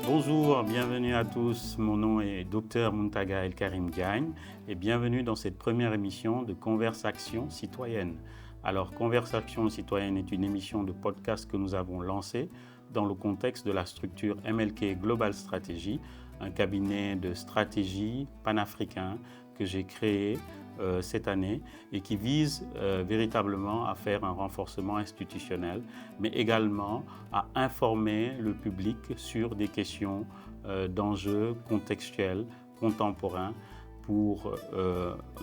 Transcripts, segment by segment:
Bonjour, bienvenue à tous. Mon nom est Dr Muntaga El Karim Diagne et bienvenue dans cette première émission de Conversation citoyenne. Alors, Conversation citoyenne est une émission de podcast que nous avons lancée dans le contexte de la structure MLK Global Strategy, un cabinet de stratégie panafricain que j'ai créé cette année et qui vise véritablement à faire un renforcement institutionnel, mais également à informer le public sur des questions d'enjeux contextuels, contemporains, pour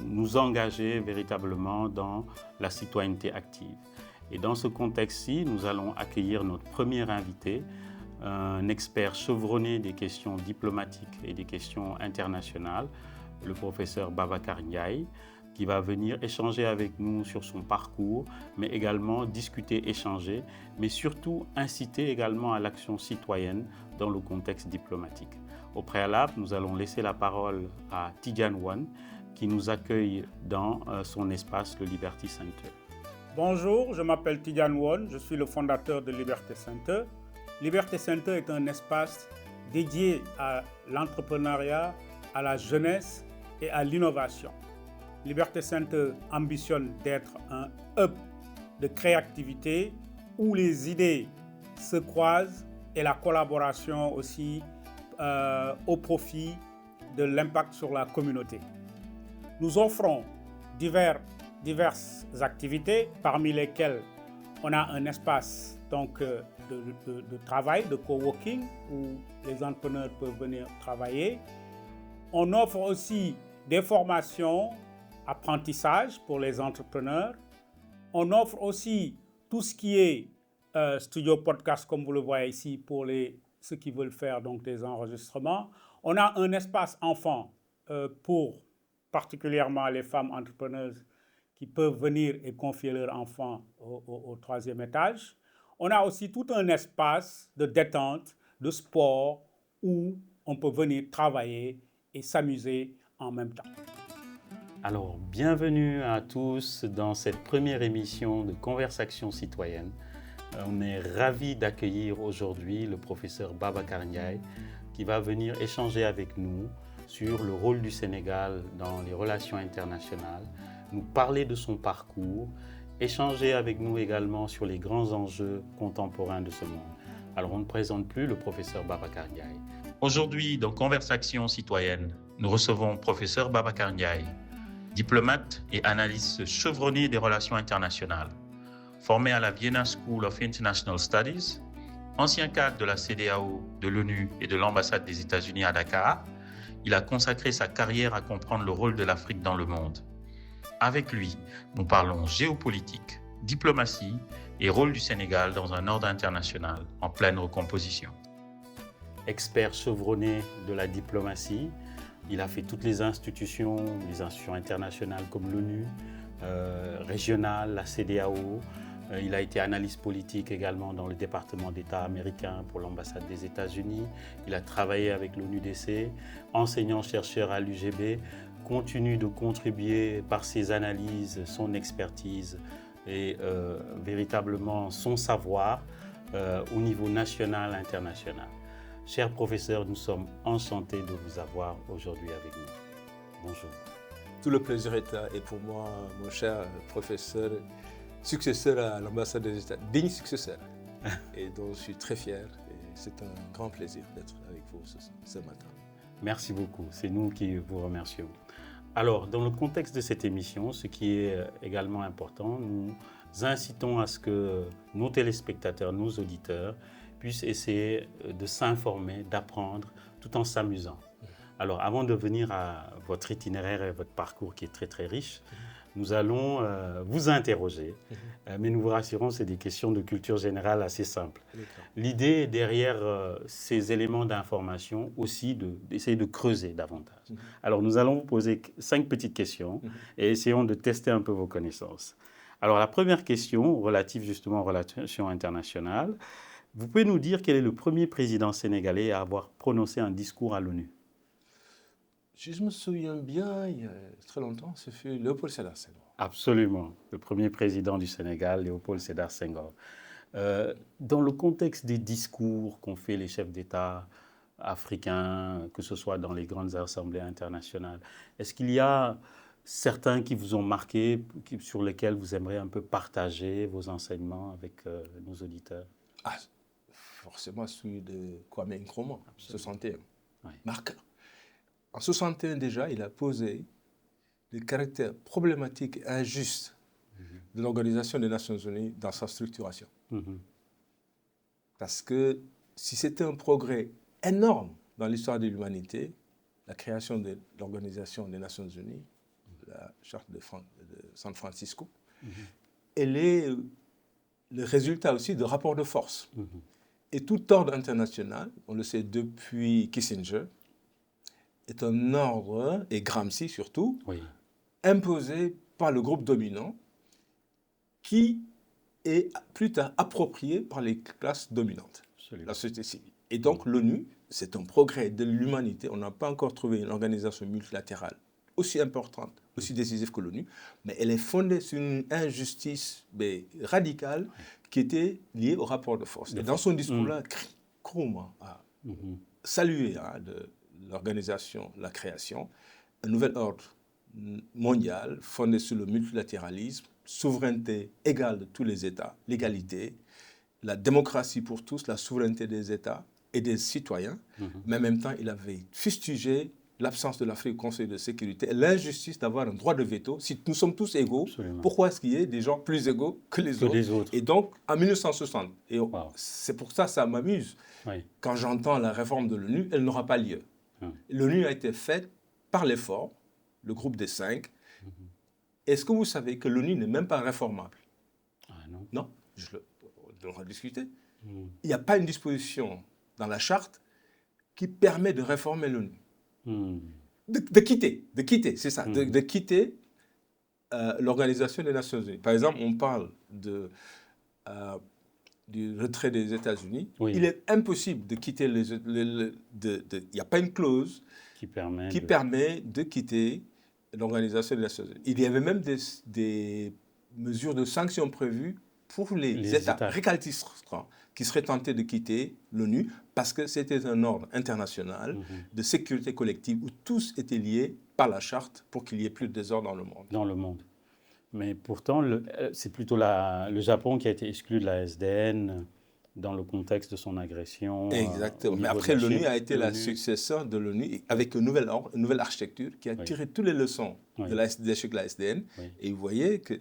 nous engager véritablement dans la citoyenneté active. Et dans ce contexte-ci, nous allons accueillir notre premier invité, un expert chevronné des questions diplomatiques et des questions internationales, le professeur Babacar Ndiaye, qui va venir échanger avec nous sur son parcours, mais également discuter, échanger, mais surtout inciter également à l'action citoyenne dans le contexte diplomatique. Au préalable, nous allons laisser la parole à Tidjane Wane, qui nous accueille dans son espace, le Liberty Center. Bonjour, je m'appelle Tidjane Wane, je suis le fondateur de Liberty Center. Liberty Center est un espace dédié à l'entrepreneuriat, à la jeunesse et à l'innovation. Liberty Center ambitionne d'être un hub de créativité où les idées se croisent et la collaboration aussi au profit de l'impact sur la communauté. Nous offrons diverses activités, parmi lesquelles on a un espace de travail, de coworking, où les entrepreneurs peuvent venir travailler. On offre aussi des formations, apprentissage pour les entrepreneurs. On offre aussi tout ce qui est studio podcast, comme vous le voyez ici, pour ceux qui veulent faire donc des enregistrements. On a un espace enfant pour particulièrement les femmes entrepreneuses qui peuvent venir et confier leurs enfants au troisième étage. On a aussi tout un espace de détente, de sport, où on peut venir travailler et s'amuser en même temps. Alors, bienvenue à tous dans cette première émission de Conversation citoyenne. On est ravis d'accueillir aujourd'hui le professeur Babacar Ndiaye qui va venir échanger avec nous sur le rôle du Sénégal dans les relations internationales, nous parler de son parcours, échanger avec nous également sur les grands enjeux contemporains de ce monde. Alors, on ne présente plus le professeur Babacar Ndiaye. Aujourd'hui, dans Conversation citoyenne, nous recevons professeur Babacar Ndiaye, diplomate et analyste chevronné des relations internationales. Formé à la Vienna School of International Studies, ancien cadre de la CEDEAO, de l'ONU et de l'ambassade des États-Unis à Dakar, il a consacré sa carrière à comprendre le rôle de l'Afrique dans le monde. Avec lui, nous parlons géopolitique, diplomatie et rôle du Sénégal dans un ordre international en pleine recomposition. Expert chevronné de la diplomatie, il a fait toutes les institutions internationales comme l'ONU, régionales, la CEDEAO. Il a été analyste politique également dans le département d'État américain pour l'ambassade des États-Unis. Il a travaillé avec l'ONUDC, enseignant-chercheur à l'UGB, continue de contribuer par ses analyses, son expertise et véritablement son savoir au niveau national et international. Chers professeurs, nous sommes enchantés de vous avoir aujourd'hui avec nous. Bonjour. Tout le plaisir est pour moi, mon cher professeur, successeur à l'ambassade des États, digne successeur. Et donc je suis très fier et c'est un grand plaisir d'être avec vous ce matin. Merci beaucoup, c'est nous qui vous remercions. Alors, dans le contexte de cette émission, ce qui est également important, nous incitons à ce que nos téléspectateurs, nos auditeurs, puissent essayer de s'informer, d'apprendre, tout en s'amusant. Alors, avant de venir à votre itinéraire et votre parcours qui est très très riche, nous allons vous interroger, mais nous vous rassurons, c'est des questions de culture générale assez simples. L'idée derrière ces éléments d'information aussi d'essayer de creuser davantage. Alors, nous allons vous poser 5 petites questions et essayons de tester un peu vos connaissances. Alors, la première question, relative justement aux relations internationales, vous pouvez nous dire quel est le premier président sénégalais à avoir prononcé un discours à l'ONU? Je me souviens bien, il y a très longtemps, ce fut Léopold Sédar Senghor. Absolument, le premier président du Sénégal, Léopold Sédar Senghor. Dans le contexte des discours qu'ont fait les chefs d'État africains, que ce soit dans les grandes assemblées internationales. Est-ce qu'il y a certains qui vous ont marqué, sur lesquels vous aimeriez un peu partager vos enseignements avec nos auditeurs? Ah, forcément celui de Kwame Nkrumah, 61. Oui. Marquant. En 61 déjà, il a posé le caractère problématique et injuste de l'Organisation des Nations Unies dans sa structuration. Parce que si c'était un progrès énorme dans l'histoire de l'humanité, la création de l'Organisation des Nations Unies, la charte de San Francisco, elle est le résultat aussi de rapports de force. Et tout ordre international, on le sait depuis Kissinger, est un ordre, et Gramsci surtout, imposé par le groupe dominant qui est plus tard approprié par les classes dominantes, la société civile. Et donc l'ONU, c'est un progrès de l'humanité. On n'a pas encore trouvé une organisation multilatérale aussi importante, aussi décisive que l'ONU, mais elle est fondée sur une injustice radicale qui était liée au rapport de force. Et dans son discours-là, Nkrumah a salué de l'organisation, la création, un nouvel ordre mondial fondé sur le multilatéralisme, souveraineté égale de tous les États, l'égalité, la démocratie pour tous, la souveraineté des États et des citoyens, mais en même temps, il avait fustigé l'absence de l'Afrique au Conseil de sécurité et l'injustice d'avoir un droit de veto. Si nous sommes tous égaux, pourquoi est-ce qu'il y ait des gens plus égaux que les autres? Et donc, en 1960, et c'est pour ça que ça m'amuse, quand j'entends la réforme de l'ONU, elle n'aura pas lieu. L'ONU a été faite par l'effort, le groupe des 5. Est-ce que vous savez que l'ONU n'est même pas réformable? Non. Non, on devra discuter. Il n'y a pas une disposition dans la charte qui permet de réformer l'ONU. De quitter, c'est ça, de quitter l'Organisation des Nations Unies. Par exemple, on parle du retrait des États-Unis. Il est impossible de quitter il n'y a pas une clause qui permet de quitter l'Organisation des Nations Unies. Il y avait même des mesures de sanctions prévues pour les États récalcitrants qui seraient tentés de quitter l'ONU parce que c'était un ordre international de sécurité collective où tous étaient liés par la charte pour qu'il n'y ait plus de désordre dans le monde. Dans le monde. Mais pourtant, c'est plutôt le Japon qui a été exclu de la SDN dans le contexte de son agression. Exactement. Mais après, l'ONU a été la successeur de l'ONU avec un nouvel ordre, une nouvelle architecture qui a tiré toutes les leçons de l'échec de la SDN. Et vous voyez que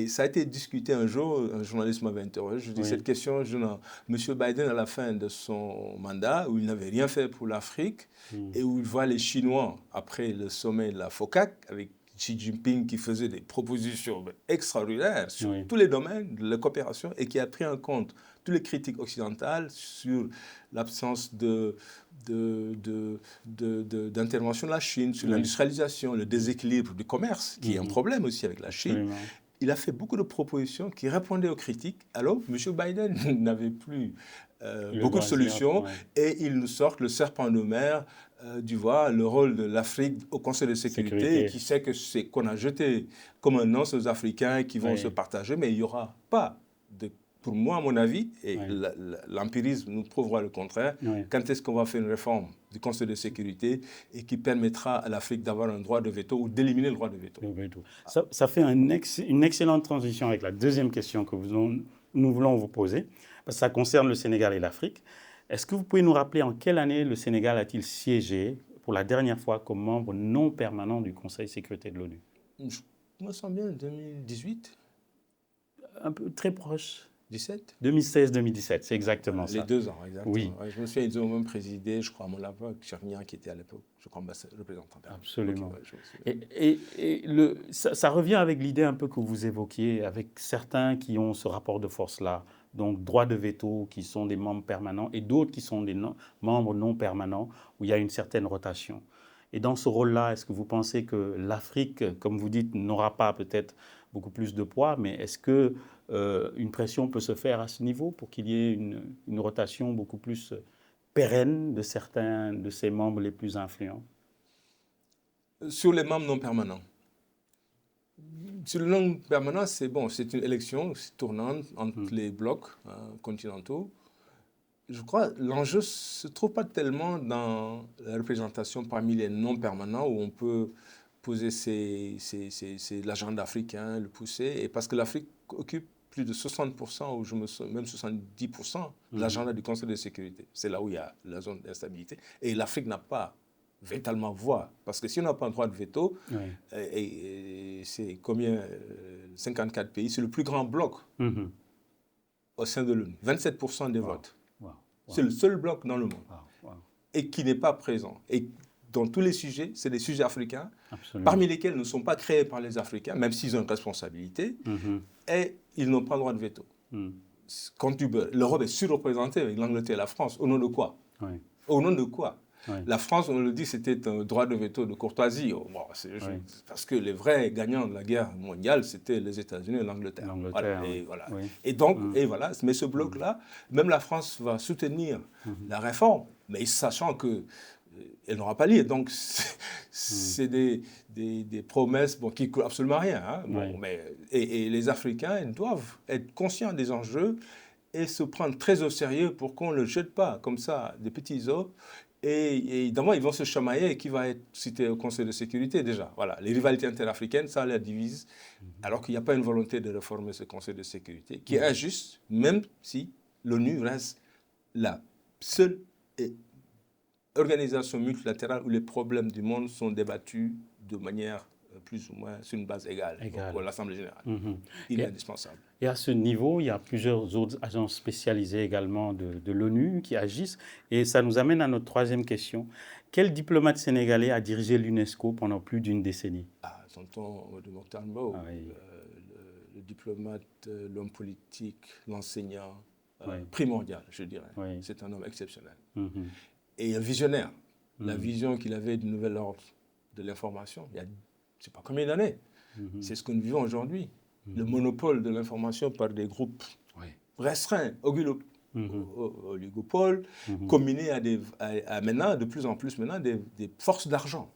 ça a été discuté un jour, un journaliste m'avait interrogé. Je dis cette question, M. Biden, à la fin de son mandat, où il n'avait rien fait pour l'Afrique, et où il voit les Chinois, après le sommet de la FOCAC, avec Xi Jinping qui faisait des propositions extraordinaires sur tous les domaines de la coopération et qui a pris en compte toutes les critiques occidentales sur l'absence d'intervention de la Chine, sur l'industrialisation, le déséquilibre du commerce, qui est un problème aussi avec la Chine. Absolument. Il a fait beaucoup de propositions qui répondaient aux critiques, alors que M. Biden n'avait plus beaucoup de solutions et il nous sort le serpent de mer le rôle de l'Afrique au Conseil de sécurité. Qui sait que c'est qu'on a jeté comme un os aux Africains qui vont se partager, mais il n'y aura pas pour moi, à mon avis, et l'empirisme nous prouvera le contraire, quand est-ce qu'on va faire une réforme du Conseil de sécurité et qui permettra à l'Afrique d'avoir un droit de veto ou d'éliminer le droit de veto. Ça fait une excellente transition avec la deuxième question que nous voulons vous poser, parce que ça concerne le Sénégal et l'Afrique. Est-ce que vous pouvez nous rappeler en quelle année le Sénégal a-t-il siégé pour la dernière fois comme membre non permanent du Conseil de sécurité de l'ONU? Je me sens bien, 2018. Un peu très proche. 2016-2017, c'est exactement ça. Les 2 ans, exactement. Oui. Je me souviens, ils ont même présidé, je crois, à Molava, Tchernia, qui était à l'époque, je crois, représentant. Absolument. Ça revient avec l'idée un peu que vous évoquiez, avec certains qui ont ce rapport de force-là, donc droit de veto, qui sont des membres permanents, et d'autres qui sont des membres non permanents, où il y a une certaine rotation. Et dans ce rôle-là, est-ce que vous pensez que l'Afrique, comme vous dites, n'aura pas peut-être beaucoup plus de poids, mais est-ce que une pression peut se faire à ce niveau pour qu'il y ait une rotation beaucoup plus pérenne de certains de ses membres les plus influents? Sur les membres non permanents. Sur le non permanent, c'est bon, c'est une élection tournante entre les blocs continentaux. Je crois que l'enjeu ne se trouve pas tellement dans la représentation parmi les non-permanents où on peut poser l'agenda africain, le pousser, et parce que l'Afrique occupe plus de 60%, ou même 70% de l'agenda du Conseil de sécurité. C'est là où il y a la zone d'instabilité. Et l'Afrique n'a pas véritablement voix. Parce que si on n'a pas un droit de veto, et c'est combien 54 pays, c'est le plus grand bloc au sein de l'ONU. 27% des votes. C'est le seul bloc dans le monde. Et qui n'est pas présent. Et dans tous les sujets, c'est des sujets africains, parmi lesquels ne sont pas créés par les Africains, même s'ils ont une responsabilité, et ils n'ont pas le droit de veto. Quand l'Europe est surreprésentée avec l'Angleterre et la France, au nom de quoi? Au nom de quoi? La France, on le dit, c'était un droit de veto de courtoisie. Bon, parce que les vrais gagnants de la guerre mondiale, c'était les États-Unis et l'Angleterre. Et donc, mais ce bloc-là, même la France va soutenir la réforme, mais sachant que elle n'aura pas lieu. Donc, c'est des promesses qui ne coûtent absolument rien. Et les Africains doivent être conscients des enjeux et se prendre très au sérieux pour qu'on ne le jette pas comme ça, des petits os. Et évidemment, ils vont se chamailler et qui va être cité au Conseil de sécurité déjà. Voilà, les rivalités interafricaines, ça les divise, alors qu'il n'y a pas une volonté de réformer ce Conseil de sécurité, qui est injuste, même si l'ONU reste la seule organisation multilatérale où les problèmes du monde sont débattus de manière plus ou moins sur une base égale. Donc, l'Assemblée générale. Il est indispensable. Et à ce niveau, il y a plusieurs autres agences spécialisées également de l'ONU qui agissent. Et ça nous amène à notre troisième question. Quel diplomate sénégalais a dirigé l'UNESCO pendant plus d'une décennie? Tonton Mokhtar Mbow, le diplomate, l'homme politique, l'enseignant, primordial, je dirais. C'est un homme exceptionnel. Et un visionnaire. La vision qu'il avait du nouvel ordre de l'information, il y a je ne sais pas combien d'années. C'est ce que nous vivons aujourd'hui. Le monopole de l'information par des groupes restreints, oligopoles, combinés à maintenant, de plus en plus maintenant, des forces d'argent.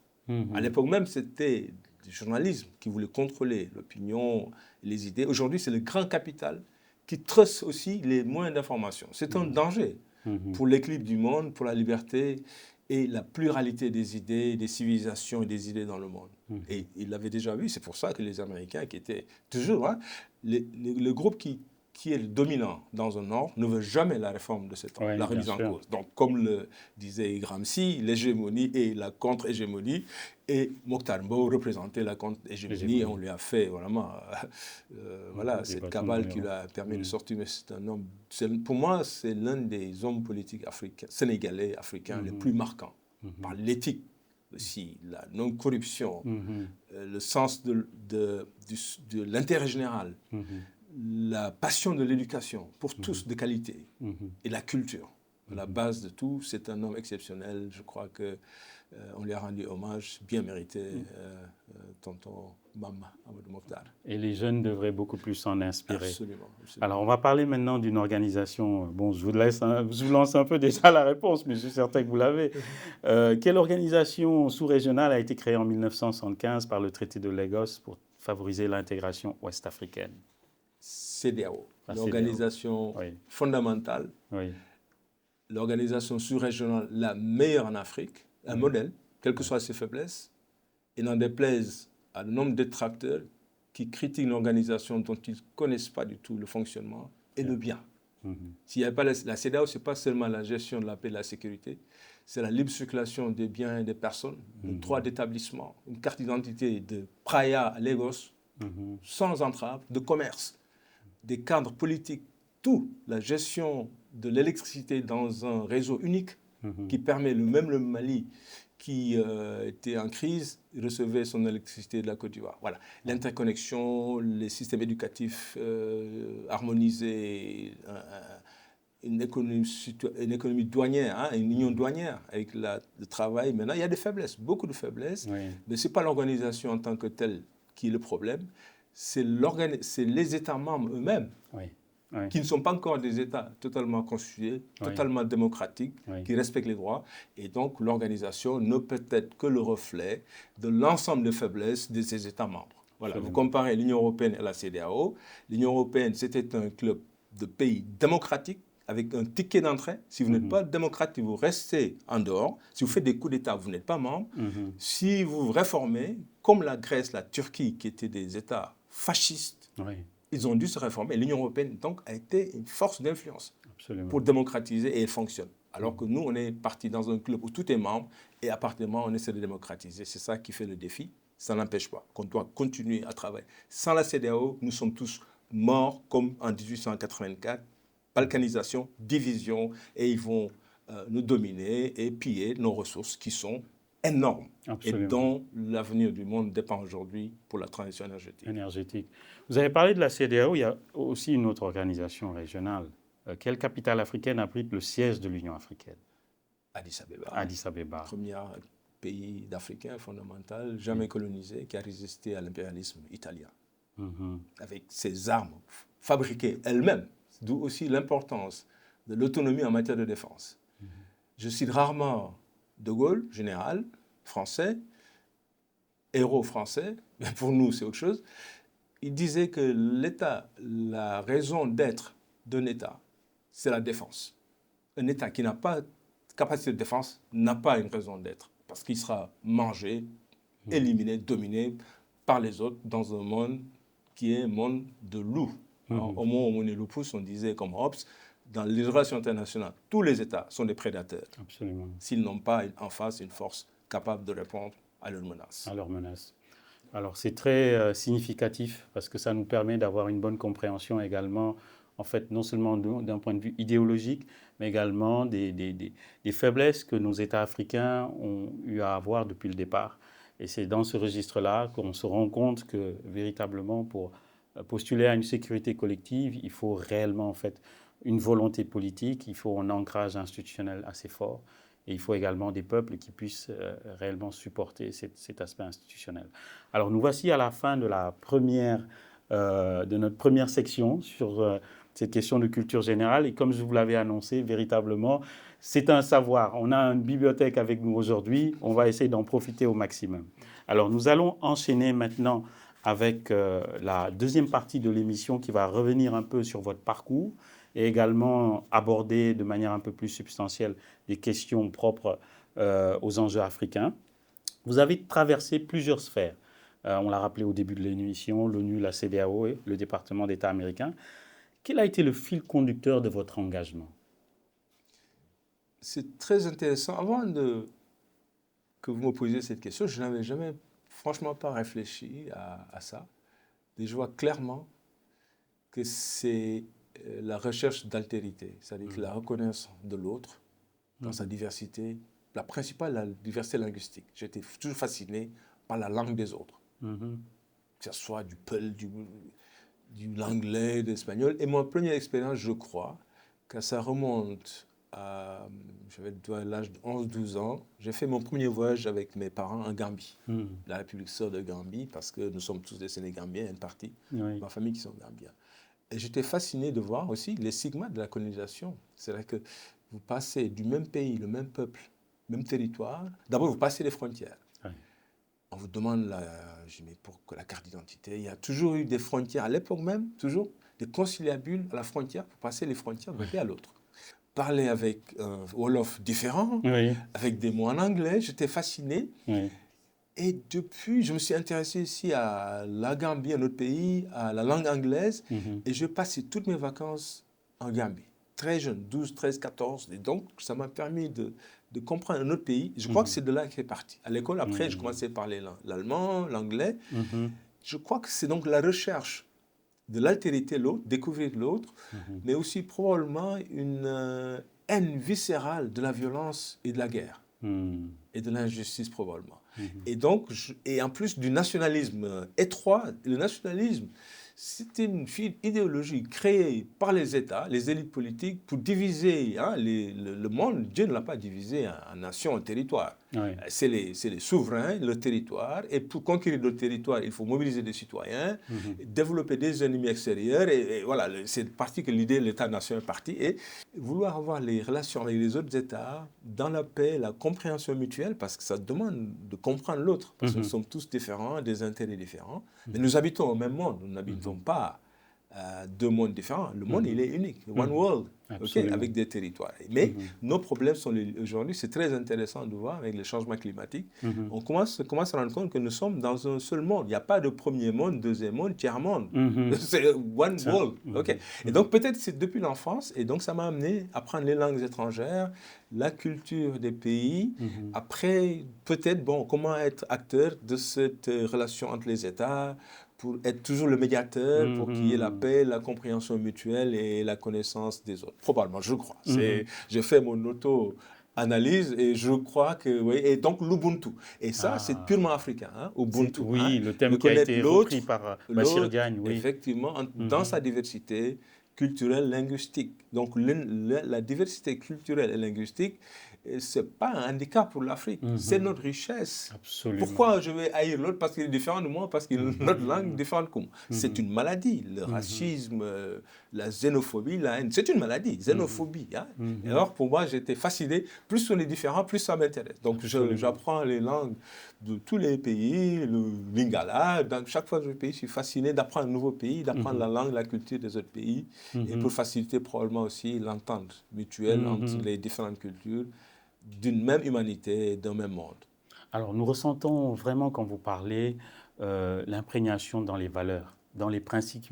À l'époque même, c'était du journalisme qui voulait contrôler l'opinion, les idées. Aujourd'hui, c'est le grand capital qui truste aussi les moyens d'information. C'est un danger pour l'équilibre du monde, pour la liberté et la pluralité des idées, des civilisations et des idées dans le monde. Et il l'avait déjà vu, c'est pour ça que les Américains, qui étaient toujours, le groupe qui est le dominant dans un ordre, ne veut jamais la réforme de cet ordre, la remise en cause. Donc, comme le disait Gramsci, l'hégémonie et la contre-hégémonie, et Mokhtar Mbow représentait la contre-hégémonie, et on lui a fait vraiment, cette cabale qui lui a permis de sortir. Mais c'est un homme, pour moi, c'est l'un des hommes politiques sénégalais, africains, les plus marquants, par l'éthique aussi, la non-corruption, le sens de l'intérêt général, la passion de l'éducation pour tous de qualité et la culture. La base de tout, c'est un homme exceptionnel. Je crois qu'on lui a rendu hommage bien mérité, tonton Mama Amadou Mokhtar. Et les jeunes devraient beaucoup plus s'en inspirer. Absolument. Alors, on va parler maintenant d'une organisation. Bon, je vous lance un peu déjà la réponse, mais je suis certain que vous l'avez. Quelle organisation sous-régionale a été créée en 1975 par le traité de Lagos pour favoriser l'intégration ouest-africaine? CEDEAO, l'organisation fondamentale, l'organisation sous-régionale la meilleure en Afrique, un modèle, quelles que soient ses faiblesses, et n'en déplaise à de nombreux détracteurs qui critiquent l'organisation dont ils ne connaissent pas du tout le fonctionnement et le bien. S'il n'y avait pas la CEDEAO, ce n'est pas seulement la gestion de la paix et de la sécurité, c'est la libre circulation des biens et des personnes, le droit d'établissement, une carte d'identité de Praia à Lagos, sans entrave, de commerce, des cadres politiques, tout, la gestion de l'électricité dans un réseau unique qui permet le Mali qui était en crise, recevait son électricité de la Côte d'Ivoire. Voilà, l'interconnexion, les systèmes éducatifs harmonisés, une économie douanière, une union douanière avec le travail. Maintenant, il y a des faiblesses, beaucoup de faiblesses, mais ce n'est pas l'organisation en tant que telle qui est le problème, c'est les États membres eux-mêmes qui ne sont pas encore des États totalement constitués, totalement démocratiques, qui respectent les droits. Et donc, l'organisation ne peut être que le reflet de l'ensemble des faiblesses de ces États membres. Voilà. Vous comparez l'Union européenne et la CEDEAO. L'Union européenne, c'était un club de pays démocratiques, avec un ticket d'entrée. Si vous n'êtes pas démocrate, vous restez en dehors. Si vous faites des coups d'État, vous n'êtes pas membre. Si vous réformez, comme la Grèce, la Turquie, qui étaient des États fascistes, ils ont dû se réformer. L'Union européenne, donc, a été une force d'influence pour démocratiser et elle fonctionne. Alors que nous, on est parti dans un club où tout est membre et à partir du moment où on essaie de démocratiser, c'est ça qui fait le défi. Ça n'empêche pas qu'on doit continuer à travailler. Sans la CEDEAO, nous sommes tous morts comme en 1884. Balkanisation, division, et ils vont nous dominer et piller nos ressources qui sont énormes. Absolument. Et dont l'avenir du monde dépend aujourd'hui pour la transition énergétique. Vous avez parlé de la CEDEAO, il y a aussi une autre organisation régionale. Quelle capitale africaine abrite le siège de l'Union africaine? Addis Abeba. Addis Abeba. Premier pays d'Africain fondamental, jamais colonisé, qui a résisté à l'impérialisme italien. Avec ses armes fabriquées elles-mêmes. D'où aussi l'importance de l'autonomie en matière de défense. Je cite rarement De Gaulle, général français, héros français, mais pour nous c'est autre chose. Il disait que l'État, la raison d'être d'un État, c'est la défense. Un État qui n'a pas de capacité de défense n'a pas une raison d'être, parce qu'il sera mangé, éliminé, dominé par les autres dans un monde qui est un monde de loups. Homo homini lupus, on disait comme Hobbes, dans les relations internationales, tous les États sont des prédateurs. Absolument. S'ils n'ont pas en face une force capable de répondre à leurs menaces. Alors c'est très significatif parce que ça nous permet d'avoir une bonne compréhension également, en fait, non seulement d'un point de vue idéologique, mais également des faiblesses que nos États africains ont eu à avoir depuis le départ. Et c'est dans ce registre-là qu'on se rend compte que véritablement pour postuler à une sécurité collective, il faut réellement en fait une volonté politique, il faut un ancrage institutionnel assez fort et il faut également des peuples qui puissent réellement supporter cet aspect institutionnel. Alors nous voici à la fin de notre première section sur cette question de culture générale et comme je vous l'avais annoncé, véritablement, c'est un savoir. On a une bibliothèque avec nous aujourd'hui, on va essayer d'en profiter au maximum. Alors nous allons enchaîner maintenant avec la deuxième partie de l'émission qui va revenir un peu sur votre parcours et également aborder de manière un peu plus substantielle des questions propres aux enjeux africains. Vous avez traversé plusieurs sphères. On l'a rappelé au début de l'émission, l'ONU, la CEDEAO et le département d'État américain. Quel a été le fil conducteur de votre engagement? C'est très intéressant. Avant que vous me posiez cette question, je n'avais jamais franchement pas réfléchi à ça. Et je vois clairement que c'est la recherche d'altérité, c'est-à-dire que la reconnaissance de l'autre dans sa diversité, la principale, la diversité linguistique. J'étais toujours fasciné par la langue des autres, que ce soit du peul, du l'anglais, de l'espagnol. Et ma première expérience, je crois, que ça remonte j'avais l'âge de 11-12 ans, j'ai fait mon premier voyage avec mes parents en Gambie, la République sœur de Gambie, parce que nous sommes tous des Sénégambiens, une partie de ma famille qui sont gambiens. Et j'étais fasciné de voir aussi les stigmates de la colonisation. C'est-à-dire que vous passez du même pays, le même peuple, même territoire, d'abord vous passez les frontières. On vous demande pour la carte d'identité. Il y a toujours eu des frontières, à l'époque même, toujours des conciliabules à la frontière pour passer les frontières d'un pays à l'autre. Parler avec un Wolof différent, avec des mots en anglais, j'étais fasciné. Et depuis, je me suis intéressé ici à la Gambie, un autre pays, à la langue anglaise, et je passais toutes mes vacances en Gambie. Très jeune, 12, 13, 14, et donc ça m'a permis de comprendre un autre pays. Je crois que c'est de là que c'est parti. À l'école, après, je commençais à parler l'allemand, l'anglais. Je crois que c'est donc la recherche de l'altérité, l'autre, découvrir l'autre, mais aussi probablement une haine viscérale de la violence et de la guerre, et de l'injustice probablement. Et donc, et en plus du nationalisme étroit, le nationalisme, c'était une idéologie créée par les États, les élites politiques, pour diviser le monde. Dieu ne l'a pas divisé en nations, en territoires. C'est les souverains, le territoire. Et pour conquérir le territoire, il faut mobiliser des citoyens, développer des ennemis extérieurs. Et voilà, c'est parti que l'idée de l'État-nation est partie. Et vouloir avoir les relations avec les autres États dans la paix, la compréhension mutuelle, parce que ça demande de comprendre l'autre. Parce que nous sommes tous différents, des intérêts différents. Mais nous habitons au même monde. Nous n'habitons pas deux mondes différents. Le monde, il est unique. One world. avec des territoires. Mais nos problèmes sont aujourd'hui, c'est très intéressant de voir avec les changements climatiques, on commence à rendre compte que nous sommes dans un seul monde. Il n'y a pas de premier monde, deuxième monde, tiers monde. C'est one world. Et donc peut-être c'est depuis l'enfance, et donc ça m'a amené à apprendre les langues étrangères, la culture des pays. Après, peut-être, comment être acteur de cette relation entre les États, pour être toujours le médiateur, pour qu'il y ait la paix, la compréhension mutuelle et la connaissance des autres. Probablement, je crois. J'ai fait mon auto-analyse et je crois que... Oui, et donc l'Ubuntu. Et ça, c'est purement africain, Ubuntu. Oui, le thème qui a été repris par Bachir Diagne. Oui. Effectivement, dans sa diversité culturelle, linguistique. Donc la diversité culturelle et linguistique, ce n'est pas un handicap pour l'Afrique, c'est notre richesse. Absolument. Pourquoi je vais haïr l'autre parce qu'il est différent de moi, parce qu'il a notre langue différente que moi? C'est une maladie, le racisme, la xénophobie, la haine, c'est une maladie, xénophobie. Et alors pour moi, j'étais fasciné, plus on est différent, plus ça m'intéresse. Donc j'apprends les langues de tous les pays, le lingala, donc chaque fois que je vais au pays, je suis fasciné d'apprendre un nouveau pays, d'apprendre la langue, la culture des autres pays, et pour faciliter probablement aussi l'entente mutuelle entre les différentes cultures, d'une même humanité, d'un même monde. Alors, nous ressentons vraiment, quand vous parlez, l'imprégnation dans les valeurs, dans les principes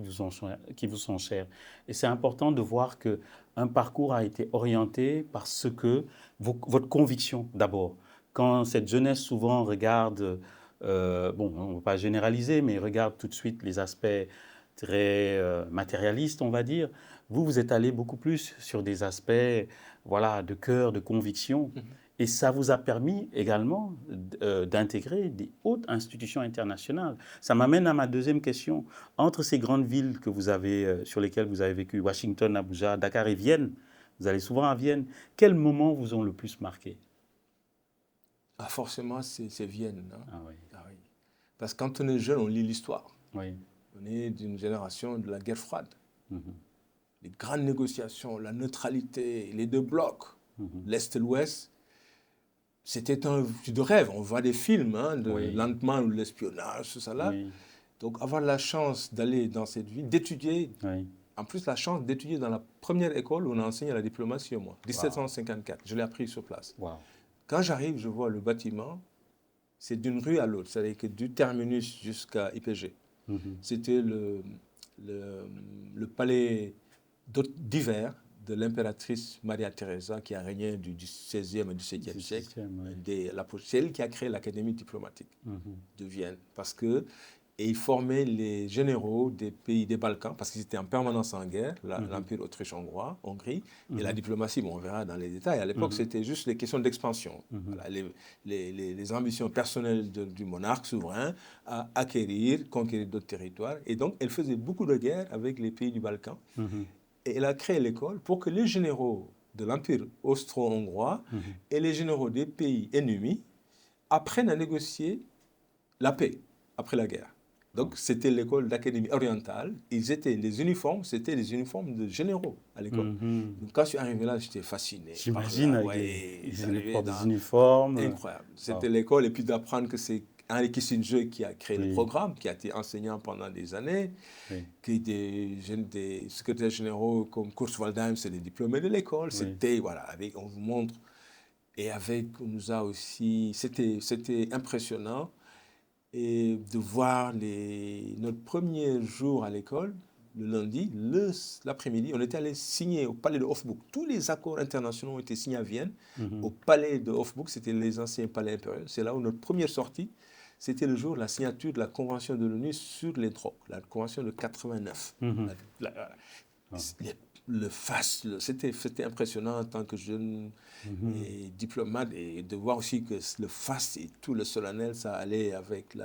qui vous sont chers. Et c'est important de voir qu'un parcours a été orienté par ce que votre conviction, d'abord. Quand cette jeunesse souvent regarde, on ne va pas généraliser, mais regarde tout de suite les aspects très matérialistes, on va dire, vous êtes allé beaucoup plus sur des aspects de cœur, de conviction. Et ça vous a permis également d'intégrer des hautes institutions internationales. Ça m'amène à ma deuxième question. Entre ces grandes villes que vous avez, sur lesquelles vous avez vécu, Washington, Abuja, Dakar et Vienne, vous allez souvent à Vienne, quels moments vous ont le plus marqué? Forcément, c'est Vienne. Oui. Parce que quand on est jeune, on lit l'histoire. Oui. On est d'une génération de la guerre froide. Les grandes négociations, la neutralité, les deux blocs, l'Est et l'Ouest, c'était un de rêve. On voit des films de Landman ou l'espionnage, tout ça là. Donc avoir la chance d'aller dans cette ville, d'étudier, en plus la chance d'étudier dans la première école où on a enseigné la diplomatie au moins, 1754, je l'ai appris sur place. Quand j'arrive, je vois le bâtiment, c'est d'une rue à l'autre, c'est-à-dire que du terminus jusqu'à IPG. C'était le palais d'hiver de l'impératrice Maria Theresa qui a régné du XVIe et XVIIe siècle. C'est elle qui a créé l'Académie diplomatique de Vienne parce que il formait les généraux des pays des Balkans parce qu'ils étaient en permanence en guerre, l'Empire autriche-hongrois, Hongrie, et la diplomatie, on verra dans les détails. À l'époque, c'était juste les questions d'expansion. Les ambitions personnelles du monarque souverain à conquérir d'autres territoires. Et donc, elle faisait beaucoup de guerres avec les pays du Balkan. Et elle a créé l'école pour que les généraux de l'Empire austro-hongrois et les généraux des pays ennemis apprennent à négocier la paix après la guerre. Donc, c'était l'école d'Académie orientale. Les uniformes, c'était les uniformes de généraux à l'école. Donc, quand je suis arrivé là, j'étais fasciné. J'imagine, ils arrivaient des uniformes. Incroyable. C'était l'école, et puis d'apprendre que c'est Henry Kissinger qui a créé le programme, qui a été enseignant pendant des années, qui des secrétaires généraux comme Kurt Waldheim, c'est des diplômés de l'école. C'était, on vous montre. Et on nous a aussi, c'était impressionnant. Et de voir notre premier jour à l'école, le lundi, l'après-midi, on était allé signer au palais de Hofburg. Tous les accords internationaux ont été signés à Vienne. Au palais de Hofburg, c'était les anciens palais impériaux. C'est là où notre première sortie, c'était le jour de la signature de la Convention de l'ONU sur les drogues, la Convention de 89. C'était impressionnant en tant que jeune et diplomate, et de voir aussi que le faste et tout le solennel, ça allait avec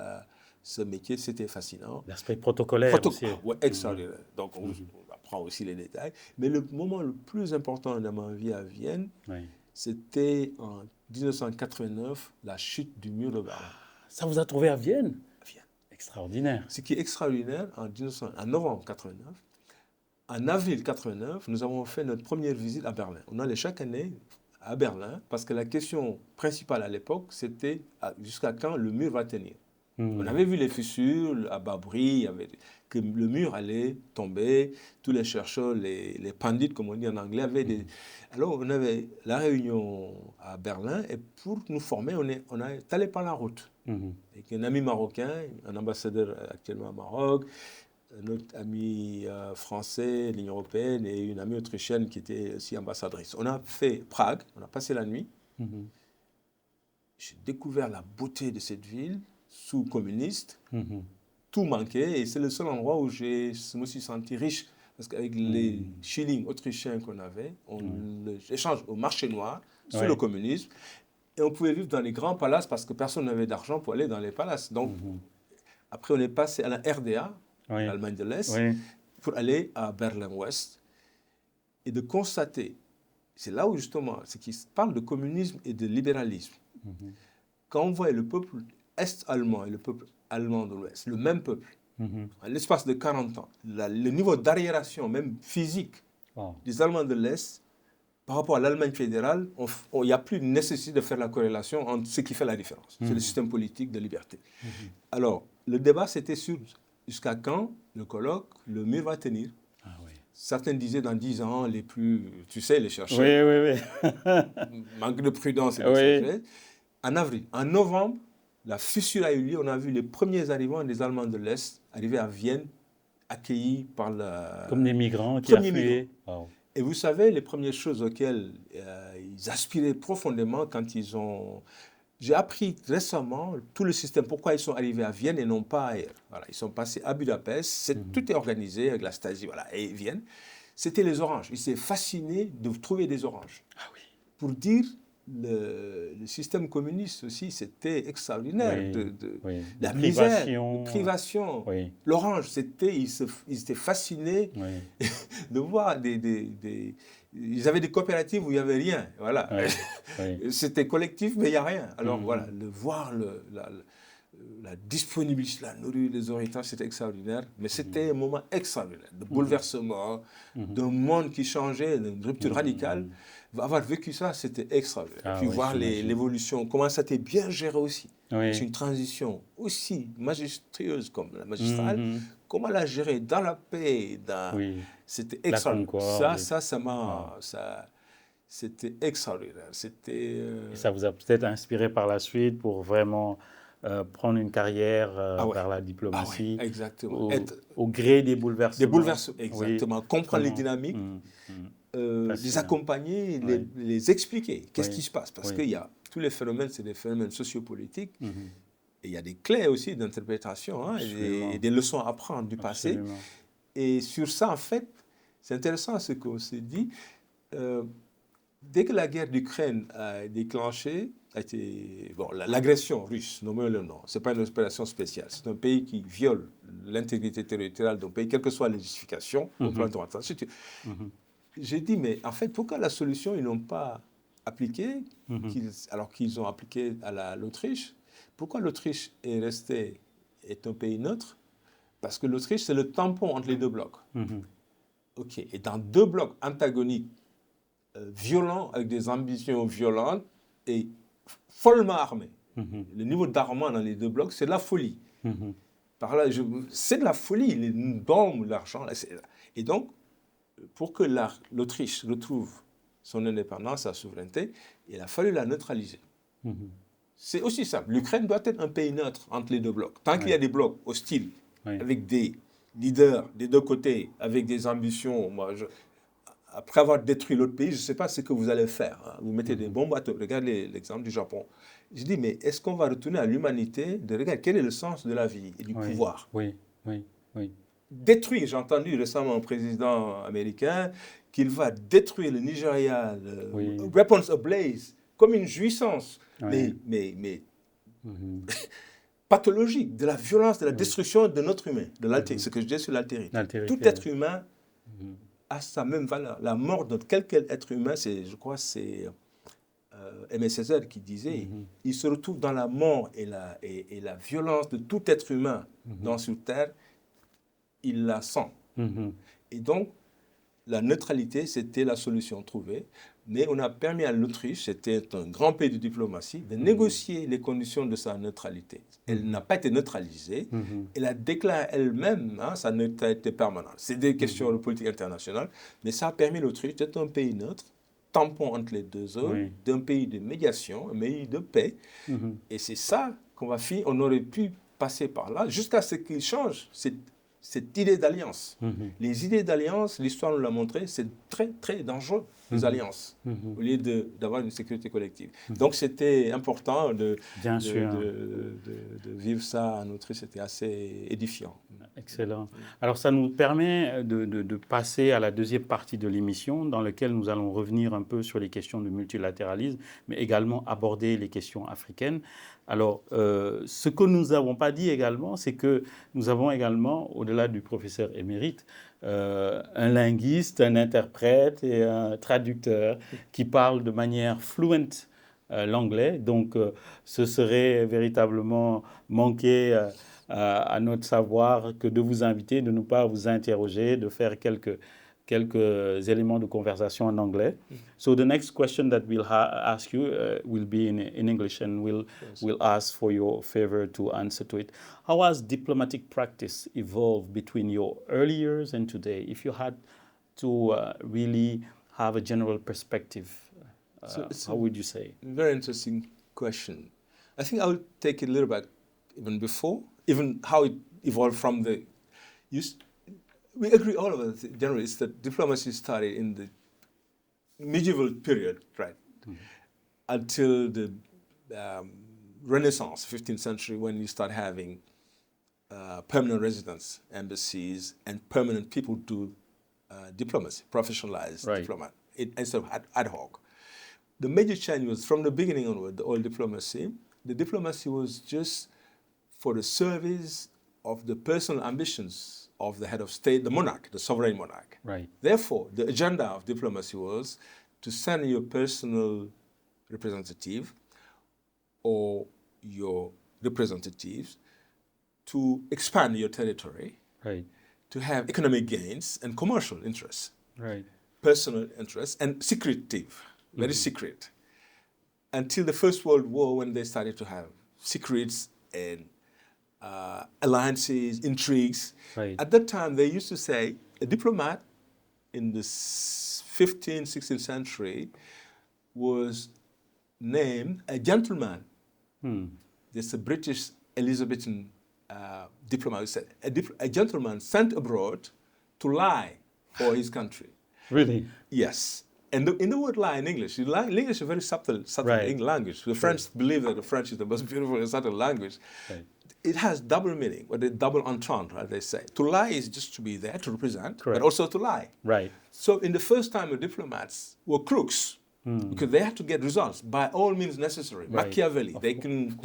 ce métier, c'était fascinant. L'aspect protocolaire aussi. Oui, extraordinaire. Donc on apprend aussi les détails. Mais le moment le plus important de ma vie à Vienne, c'était en 1989, la chute du mur de Berlin. Ça vous a trouvé à Vienne? À Vienne. Extraordinaire. Ce qui est extraordinaire, en novembre 1989, en avril 1989, nous avons fait notre première visite à Berlin. On allait chaque année à Berlin parce que la question principale à l'époque, c'était jusqu'à quand le mur va tenir. On avait vu les fissures à bas bruit, que le mur allait tomber. Tous les chercheurs, les pandits, comme on dit en anglais, avaient des... Alors, on avait la réunion à Berlin et pour nous former, on est allé par la route. Avec un ami marocain, un ambassadeur actuellement au Maroc, un autre ami français, l'Union européenne, et une amie autrichienne qui était aussi ambassadrice. On a fait Prague, on a passé la nuit. J'ai découvert la beauté de cette ville sous communiste. Tout manquait et c'est le seul endroit où je me suis senti riche. Parce qu'avec les shillings autrichiens qu'on avait, on échange au marché noir, sous le communisme. Et on pouvait vivre dans les grands palaces parce que personne n'avait d'argent pour aller dans les palaces. Donc, après, on est passé à la RDA, l'Allemagne de l'Est, pour aller à Berlin-Ouest et de constater, c'est là où justement, c'est qu'ils parlent de communisme et de libéralisme. Quand on voit le peuple est-allemand et le peuple allemand de l'Ouest, le même peuple, en l'espace de 40 ans, le niveau d'arriération, même physique, des Allemands de l'Est, par rapport à l'Allemagne fédérale, il n'y a plus de nécessité de faire la corrélation entre ce qui fait la différence. C'est le système politique de liberté. Alors, le débat, c'était sur jusqu'à quand le colloque, le mur va tenir. Certains disaient dans 10 ans, les plus, tu sais, les chercheurs, manque de prudence et de sagesse. En avril. En novembre, la fissure a eu lieu. On a vu les premiers arrivants des Allemands de l'Est arriver à Vienne, accueillis par la... Comme des migrants qui affluaient. Et vous savez, les premières choses auxquelles ils aspiraient profondément quand ils ont... J'ai appris récemment tout le système, pourquoi ils sont arrivés à Vienne et non pas ailleurs. Voilà, ils sont passés à Budapest, tout est organisé avec la Stasi, voilà, et Vienne. C'était les oranges. Ils étaient fascinés de trouver des oranges. Pour dire... Le système communiste aussi, c'était extraordinaire. La misère, la privation. L'orange, ils étaient fascinés de voir ils avaient des coopératives où il n'y avait rien. Voilà. C'était collectif, mais il n'y a rien. Alors voilà, de voir la disponibilité, la nourriture, les orientations, c'était extraordinaire. Mais c'était un moment extraordinaire, de bouleversement, d'un monde qui changeait, d'une rupture radicale. Avoir vécu ça, c'était extraordinaire. Puis voir l'évolution, comment ça a été bien géré aussi. C'est une transition aussi majestueuse comme la magistrale. Comment la gérer dans la paix, c'était extraordinaire. C'était extraordinaire. Et ça vous a peut-être inspiré par la suite pour vraiment prendre une carrière vers la diplomatie. Exactement. Au gré des bouleversements. Des bouleversements, exactement. Comprendre les dynamiques. Les accompagner, les expliquer. Qu'est-ce qui se passe? Parce qu'il y a tous les phénomènes, c'est des phénomènes sociopolitiques. Et il y a des clés aussi d'interprétation et des leçons à apprendre du passé. Et sur ça, en fait, c'est intéressant ce qu'on s'est dit. Dès que la guerre d'Ukraine a déclenché, l'agression russe, nommons le nom, ce n'est pas une opération spéciale. C'est un pays qui viole l'intégrité territoriale d'un pays, quelle que soit la justification, au plan international. J'ai dit, mais en fait, pourquoi la solution, ils n'ont pas appliqué, alors qu'ils ont appliqué à l'Autriche? Pourquoi l'Autriche est un pays neutre? Parce que l'Autriche, c'est le tampon entre les deux blocs. OK. Et dans deux blocs antagoniques, violents, avec des ambitions violentes et follement armés. Le niveau d'armement dans les deux blocs, c'est de la folie. Par là, c'est de la folie, les bombes, l'argent. Et donc, pour que l'Autriche retrouve son indépendance, sa souveraineté, il a fallu la neutraliser. C'est aussi simple. L'Ukraine doit être un pays neutre entre les deux blocs. Tant qu'il y a des blocs hostiles, avec des leaders des deux côtés, avec des ambitions, après avoir détruit l'autre pays, je ne sais pas ce que vous allez faire. Vous mettez des bombes à regardez l'exemple du Japon. Je dis, mais est-ce qu'on va retourner à l'humanité de regarder quel est le sens de la vie et du pouvoir? Détruire, j'ai entendu récemment un président américain qu'il va détruire le Nigeria, weapons ablaze, comme une jouissance, mais pathologique, de la violence, de la destruction de notre humain, de l'altérité, ce que je dis sur l'altérité. Tout être humain a sa même valeur. La mort de quel être humain, je crois c'est Aimé Césaire qui disait, il se retrouve dans la mort et la violence de tout être humain sur Terre, il la sent. Et donc, la neutralité, c'était la solution trouvée. Mais on a permis à l'Autriche, c'était un grand pays de diplomatie, de négocier les conditions de sa neutralité. Elle n'a pas été neutralisée. Elle a déclaré elle-même sa neutralité permanente. C'est des questions de politique internationale, mais ça a permis à l'Autriche d'être un pays neutre, tampon entre les deux zones, d'un pays de médiation, un pays de paix. Et c'est ça qu'on va finir. On aurait pu passer par là jusqu'à ce qu'il change cette idée d'alliance. Les idées d'alliance, l'histoire nous l'a montré, c'est très, très dangereux, les alliances, au lieu d'avoir une sécurité collective. Donc, c'était important de vivre ça en Autriche, c'était assez édifiant. Excellent. Alors, ça nous permet de passer à la deuxième partie de l'émission, dans laquelle nous allons revenir un peu sur les questions de multilatéralisme, mais également aborder les questions africaines. Alors, ce que nous n'avons pas dit également, c'est que nous avons également, au-delà du professeur émérite, un linguiste, un interprète et un traducteur qui parlent de manière fluente l'anglais. Donc, ce serait véritablement manquer à notre savoir que de vous inviter, de ne pas vous interroger, de faire quelques éléments de conversation en anglais. So the next question that we'll ask you will be in English, and we'll ask for your favor to answer to it. How has diplomatic practice evolved between your early years and today? If you had to really have a general perspective, how would you say? Very interesting question. I think I will take it a little bit even before, even how it evolved from the... We agree, all of us generally, is that diplomacy started in the medieval period, right? Until the Renaissance, 15th century, when you start having permanent residence, embassies, and permanent people do diplomacy, professionalized diplomat, instead of ad hoc. The major change was from the beginning onward, the old diplomacy. The diplomacy was just for the service of the personal ambitions of the head of state, the monarch, the sovereign monarch. Right. Therefore, the agenda of diplomacy was to send your personal representative or your representatives to expand your territory, to have economic gains and commercial interests, personal interests, and secretive, very secret. Until the First World War, when they started to have secrets and alliances, intrigues. At that time, they used to say a diplomat in the 15th, 16th century was named a gentleman. There's a British Elizabethan diplomat who said a gentleman sent abroad to lie for his country. Really? Yes. And in the word lie in English, English is a very subtle language. The French believe that the French is the most beautiful and subtle language. It has double meaning, or the double entendre, as they say. To lie is just to be there, to represent, but also to lie. So in the first time, the diplomats were crooks, because they had to get results by all means necessary. Machiavelli, they can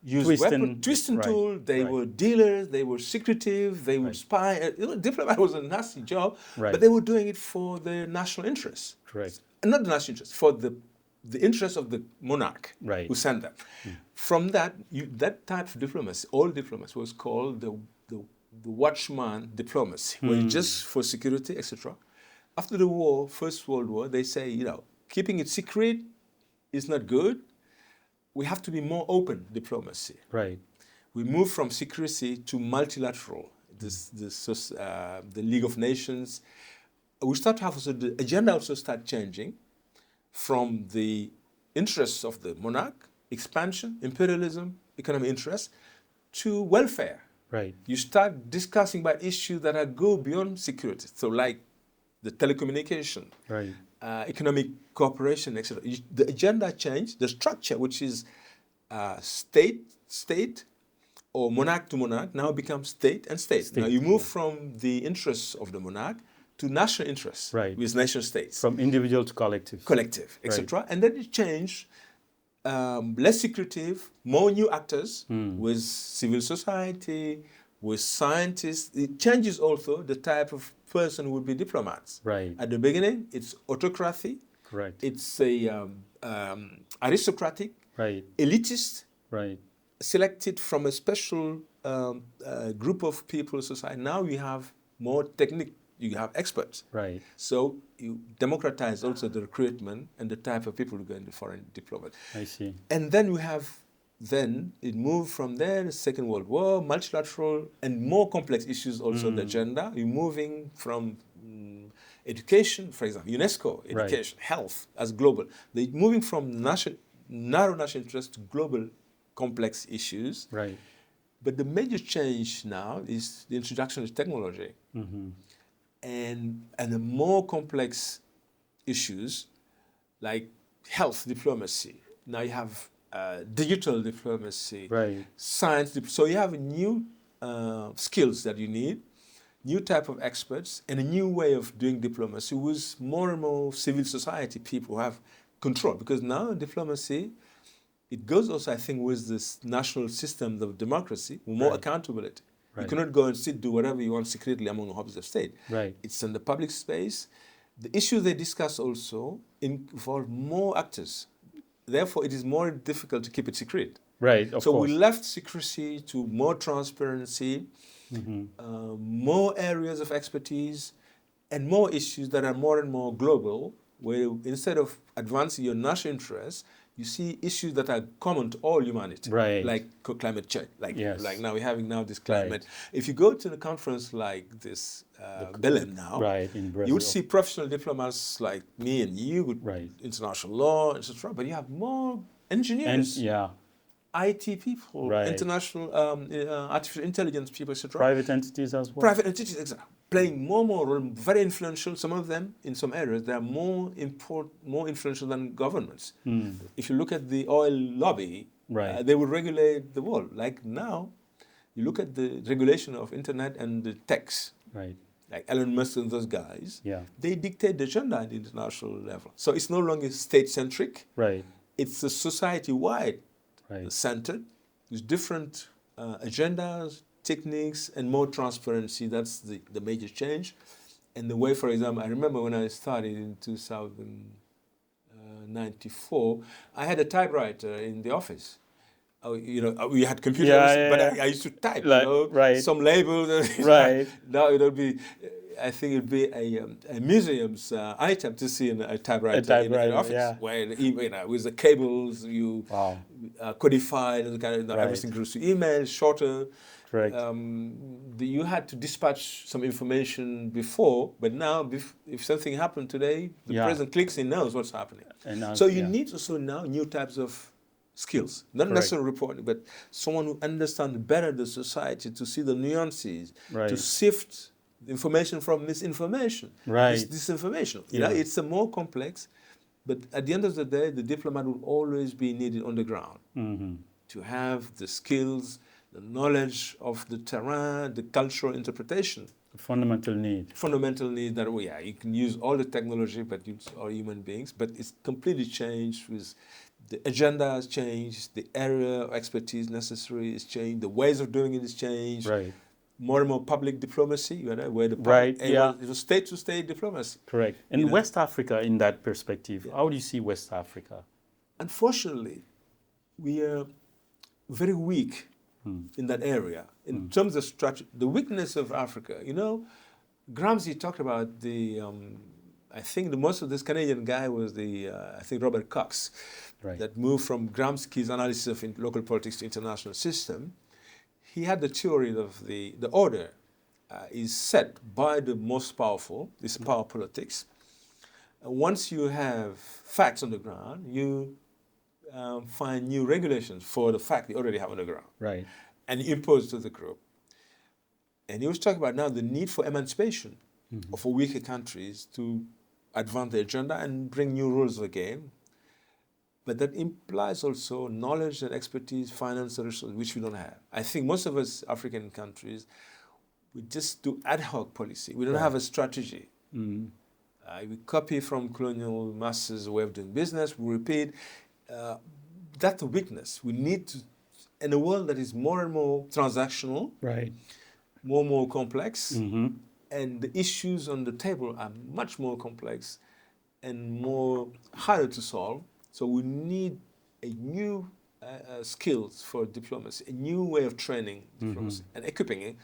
use twist and tool. They were dealers, they were secretive, they would spy. Diplomat was a nasty job, but they were doing it for the national interest. Not the national interest, for the interest of the monarch who sent them. From that, that type of diplomacy, all diplomacy was called the watchman diplomacy, where just for security, etc. After the war, First World War, they say, keeping it secret is not good. We have to be more open diplomacy. We move from secrecy to multilateral, the League of Nations. We start to have also the agenda also start changing from the interests of the monarch, expansion, imperialism, economic interests, to welfare. You start discussing about issues that go beyond security, so like the telecommunication, economic cooperation, etc. The agenda changed, the structure, which is state or monarch to monarch, now becomes state and state. Now you move from the interests of the monarch to national interests with nation states. From individual to collective. Collective, etc. And then it changed, less secretive, more new actors with civil society, with scientists. It changes also the type of person who would be diplomats. At the beginning, it's autocracy. It's a aristocratic, elitist, selected from a special group of people in society. Now we have more you have experts. Right. So you democratize also the recruitment and the type of people who go into foreign diplomat. I see. And then it moved from there, the Second World War, multilateral and more complex issues also on the agenda. You're moving from education, for example, UNESCO, education, health as global. They're moving from narrow national interest to global complex issues. Right. But the major change now is the introduction of technology and the more complex issues like health diplomacy. Now you have digital diplomacy, science. So you have new skills that you need, new type of experts, and a new way of doing diplomacy with more and more civil society people who have control. Because now in diplomacy, it goes also, I think, with this national system of democracy, with more accountability. You cannot go and do whatever you want secretly among the heads of state. It's in the public space. The issues they discuss also involve more actors. Therefore, it is more difficult to keep it secret. Right, of so course. We left secrecy to more transparency, more areas of expertise, and more issues that are more and more global, where instead of advancing your national interests, you see issues that are common to all humanity, like climate change. Like now we're having this climate. If you go to a conference like this, Belém now, in Brazil, you would see professional diplomats like me and you with international law, etc. But you have more engineers, IT people, international artificial intelligence people, etc. Private entities as well. Private entities, exactly. Playing more and more role, very influential. Some of them, in some areas, they are more influential than governments. If you look at the oil lobby, they will regulate the world. Like now, you look at the regulation of internet and the techs, like Elon Musk and those guys, they dictate the agenda at the international level. So it's no longer state-centric. It's a society-wide centered with different agendas, techniques, and more transparency. That's the major change. And the way, for example, I remember when I started in 1994, I had a typewriter in the office. We had computers, but I used to type, some labels. Now it'll be, I think it'd be a museum's item to see a typewriter in the office, where with the cables you codified and everything goes to email, shorter. You had to dispatch some information before, but now if something happened today, the president clicks and knows what's happening. So you need also now new types of skills, not necessarily reporting, but someone who understands better the society, to see the nuances, to sift information from misinformation, disinformation. It's a more complex, but at the end of the day, the diplomat will always be needed on the ground to have the skills, the knowledge of the terrain, the cultural interpretation. Fundamental need. Fundamental need that, you can use all the technology, but it's all human beings, but it's completely changed with the agenda has changed, the area of expertise necessary is changed, the ways of doing it is changed. More and more public diplomacy, where the public, it was state-to-state diplomacy. And West Africa, in that perspective, how do you see West Africa? Unfortunately, we are very weak in that area in terms of structure. The weakness of Africa, Gramsci talked about I think most of this Canadian guy was I think Robert Cox, that moved from Gramsci's analysis of local politics to international system. He had the theory of the order is set by the most powerful, this power politics. Once you have facts on the ground, you find new regulations for the fact they already have on the ground. And you impose to the group. And he was talking about now the need for emancipation for weaker countries to advance the agenda and bring new rules of the game. But that implies also knowledge and expertise, finance, and resources, which we don't have. I think most of us African countries, we just do ad hoc policy. We don't have a strategy. We copy from colonial masters' way of doing business. We repeat. That's a weakness. We need to, in a world that is more and more transactional, more and more complex, and the issues on the table are much more complex and more harder to solve. So we need a new skills for diplomacy, a new way of training diplomacy and equipping it.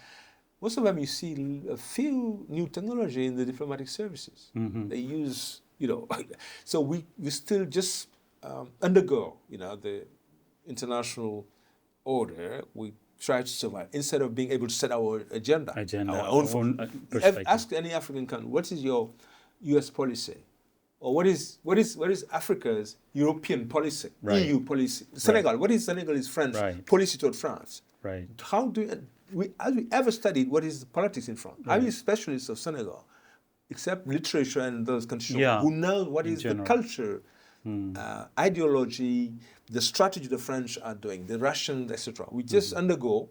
most of them you see a few new technology in the diplomatic services. Mhm. They use, so we still just undergo, the international order. We try to survive instead of being able to set our agenda. Our own perspective. Ask any African country, what is your U.S. policy? Or what is Africa's European policy, Right. EU policy? Senegal, what is Senegalese French Right. policy toward France? Right. Have we ever studied what is the politics in France? Right. Are we specialists of Senegal, except literature and those countries Yeah, who know what in is general. the culture, ideology, the strategy the French are doing, the Russians, etc. We just undergo,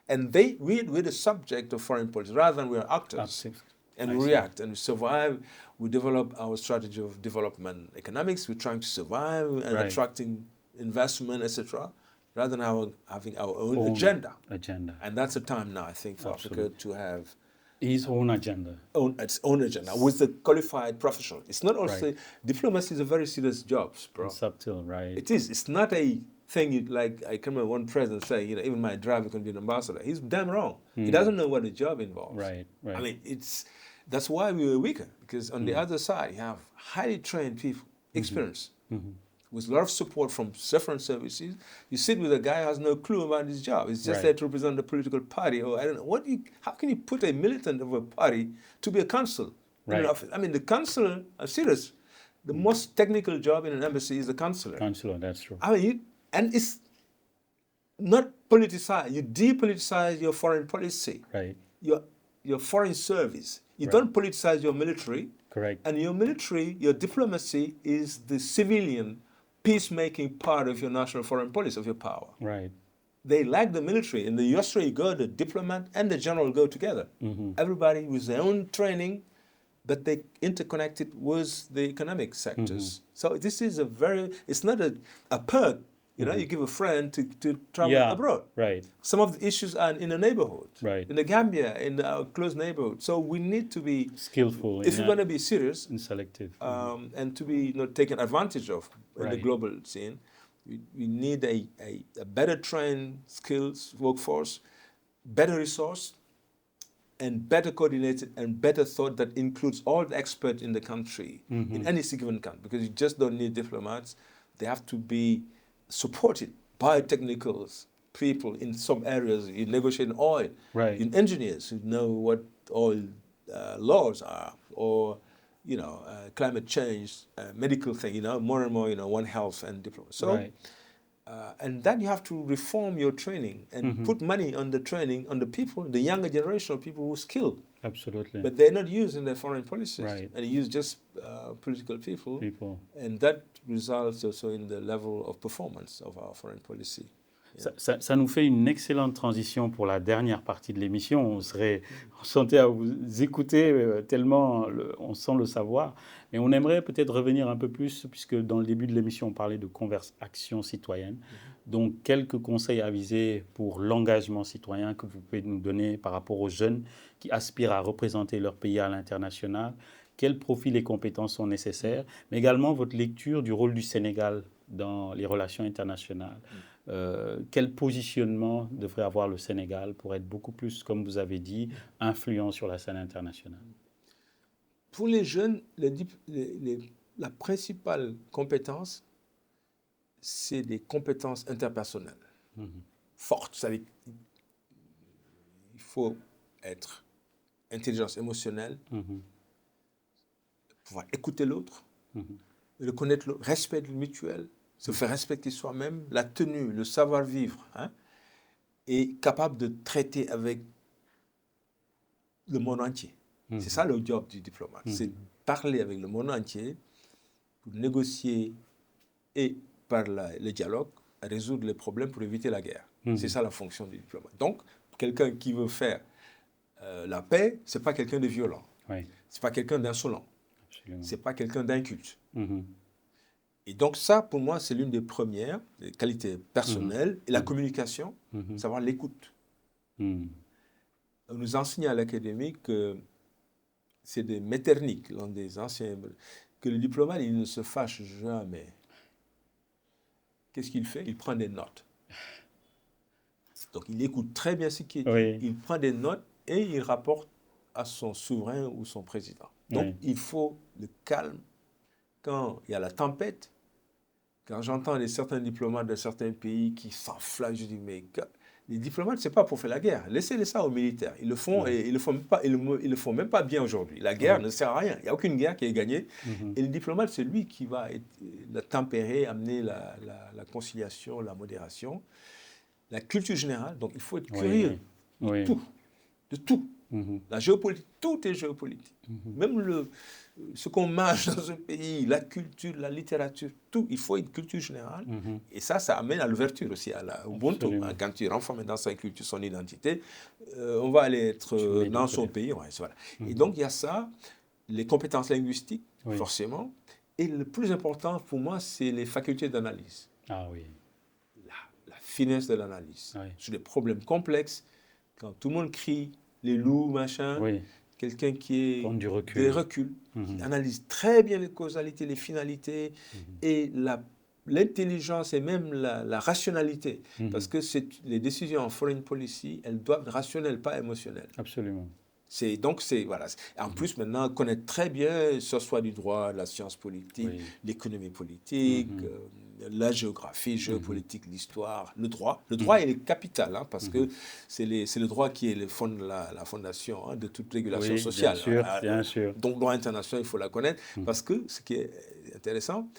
and we're the subject of foreign policy rather than we are actors. Absolutely. And I we see. react and we survive. We develop our strategy of development economics. We're trying to survive and Right. attracting investment, etc., rather than having our own agenda. Agenda. And that's the time now, I think, for Africa Absolutely. to have His own agenda. its own agenda with the qualified professional. It's not also Right. diplomacy is a very serious job, bro. And subtle, right? It is. It's not a thing you like. I can remember one president saying, even my driver can be an ambassador. He's damn wrong. He doesn't know what the job involves. Right, right. I mean, that's why we were weaker, because on the other side, you have highly trained people, experienced, with a lot of support from different services. You sit with a guy who has no clue about his job. He's just Right. there to represent the political party, or I don't know. How can you put a militant of a party to be a consul? Right. I mean, the consul, I'm serious, the most technical job in an embassy is the consular. Consular, that's true. I mean, and it's not politicized. You depoliticize your foreign policy, Right. your foreign service. You Right. don't politicize your military. Correct. And your military, your diplomacy is the civilian peacemaking part of your national foreign policy, of your power. Right. They lack the military. In the US, you go, the diplomat and the general go together. Everybody with their own training, but they interconnected with the economic sectors. So this is it's not a perk. You give a friend to travel Yeah. abroad. Right. Some of the issues are in the neighborhood, Right. in the Gambia, in our close neighborhood. So we need to be, Skillful. if you're going to be serious, and selective. and to be not taken advantage of in the Right. global scene, we need a better trained skills workforce, better resource, and better coordinated and better thought that includes all the experts in the country, in any given country, because you just don't need diplomats. They have to be supported by technicals, people in some areas, in negotiating oil, Right. in engineers who know what oil laws are, or climate change, medical thing, more and more, One Health and diplomacy. So, Right. and then you have to reform your training and put money on the training, on the people, the younger generation of people who are skilled, Absolutely. but they're not used in their foreign policies. Right. And you use just political people, People. and that results also in the level of performance of our foreign policy. Ça nous fait une excellente transition pour la dernière partie de l'émission. On serait enchanté à vous écouter tellement on sent le savoir. Mais on aimerait peut-être revenir un peu plus, puisque dans le début de l'émission, on parlait de conversation citoyenne. Donc, quelques conseils avisés pour l'engagement citoyen que vous pouvez nous donner par rapport aux jeunes qui aspirent à représenter leur pays à l'international. Quels profils et compétences sont nécessaires, mais également votre lecture du rôle du Sénégal dans les relations internationales. Quel positionnement devrait avoir le Sénégal pour être beaucoup plus, comme vous avez dit, influent sur la scène internationale? Pour les jeunes, la principale compétence, c'est des compétences interpersonnelles fortes. C'est-à-dire, il faut être intelligence émotionnelle, pouvoir écouter l'autre, reconnaître l'autre, respect mutuel, se faire respecter soi-même, la tenue, le savoir-vivre, et capable de traiter avec le monde entier. C'est ça le job du diplomate, c'est parler avec le monde entier pour négocier et par le dialogue résoudre les problèmes pour éviter la guerre. C'est ça la fonction du diplomate. Donc, quelqu'un qui veut faire la paix, c'est pas quelqu'un de violent, c'est pas quelqu'un d'insolent, c'est pas quelqu'un d'inculte. Et donc ça, pour moi, c'est l'une des premières des qualités personnelles. Et la communication, savoir l'écoute. On nous enseigne à l'académie que c'est des Metternich, l'un des anciens, que le diplomate, il ne se fâche jamais. Qu'est-ce qu'il fait? Il prend des notes. Donc il écoute très bien ce qu'il dit. Il prend des notes et il rapporte à son souverain ou son président. Donc, il faut le calme quand il y a la tempête. Quand j'entends certains diplomates de certains pays qui s'enflamment, je dis, mais les diplomates, ce n'est pas pour faire la guerre. Laissez-les ça aux militaires. Ils le font et ils le font même pas bien aujourd'hui. La guerre ne sert à rien. Il n'y a aucune guerre qui est gagnée. Et le diplomate, c'est lui qui va la tempérer, amener la conciliation, la modération, la culture générale. Donc, il faut être curieux de tout. La géopolitique, tout est géopolitique. Même ce qu'on mange dans un pays, la culture, la littérature, tout, il faut une culture générale. Et ça amène à l'ouverture aussi, au Ubuntu. Quand tu renformes dans sa culture, son identité, on va aller être dans son pays. Voilà. Et donc, il y a ça, les compétences linguistiques, forcément. Et le plus important pour moi, c'est les facultés d'analyse. Ah oui. La finesse de l'analyse. Sur des problèmes complexes, quand tout le monde crie, les loups, machin, quelqu'un qui est du recul, qui analyse très bien les causalités, les finalités et l'intelligence et même la rationalité. Parce que les décisions en foreign policy, elles doivent être rationnelles, pas émotionnelles. Absolument. Voilà. En plus, maintenant, connaître très bien, que ce soit du droit, la science politique, l'économie politique, la géographie, géopolitique, l'histoire, le droit. Le droit, il est capital, parce que c'est le droit qui est la fondation de toute régulation sociale. Bien sûr. Donc, le droit international, il faut la connaître, parce que ce qui est intéressant,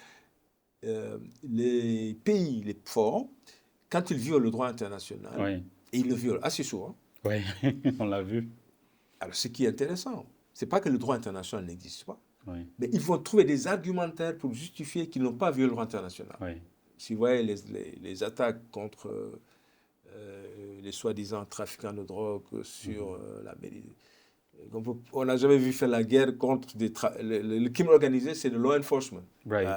les pays les forts, quand ils violent le droit international, et ils le violent assez souvent. Oui, on l'a vu. Alors, ce qui est intéressant, ce n'est pas que le droit international n'existe pas, mais ils vont trouver des argumentaires pour justifier qu'ils n'ont pas violé le droit international. Si vous voyez les attaques contre les soi-disant trafiquants de drogue sur la Méditerranée, on n'a jamais vu faire la guerre contre le crime organisé, c'est le law enforcement.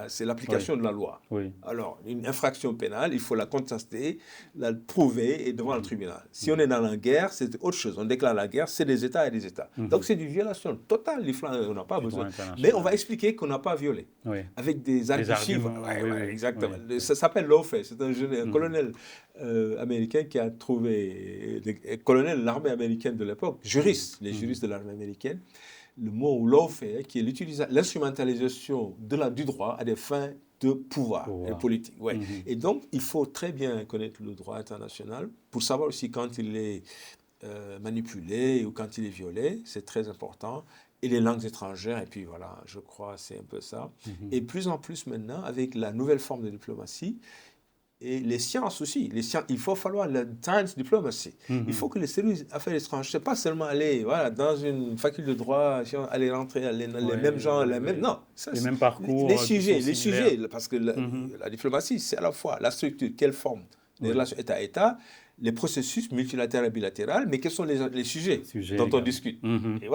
C'est l'application de la loi. Alors, une infraction pénale, il faut la contester, la prouver et devant le tribunal. Si on est dans la guerre, c'est autre chose. On déclare la guerre, c'est des États et des États. Donc, c'est une violation totale. On n'a pas besoin. Mais on va expliquer qu'on n'a pas violé. Avec des archives. Exactement. Ça s'appelle lawfare. C'est un colonel américain qui a trouvé, colonel de l'armée américaine de l'époque, les juristes de l'armée américaine, le mot lawfare, qui est l'instrumentalisation du droit à des fins de pouvoir et politique. Et donc, il faut très bien connaître le droit international pour savoir aussi quand il est manipulé ou quand il est violé, c'est très important. Et les langues étrangères, et puis voilà, je crois c'est un peu ça. Et plus en plus maintenant, avec la nouvelle forme de diplomatie, et les sciences aussi. Il faut falloir la science diplomacy. Il faut que les services affaires étrangères, c'est pas seulement aller dans une faculté de droit, aller rentrer les mêmes gens, les mêmes parcours. Les sujets, parce que la diplomatie, c'est à la fois la structure, quelle forme, les relations État-État, les processus multilatéral et bilatéral, mais quels sont les sujets dont on discute.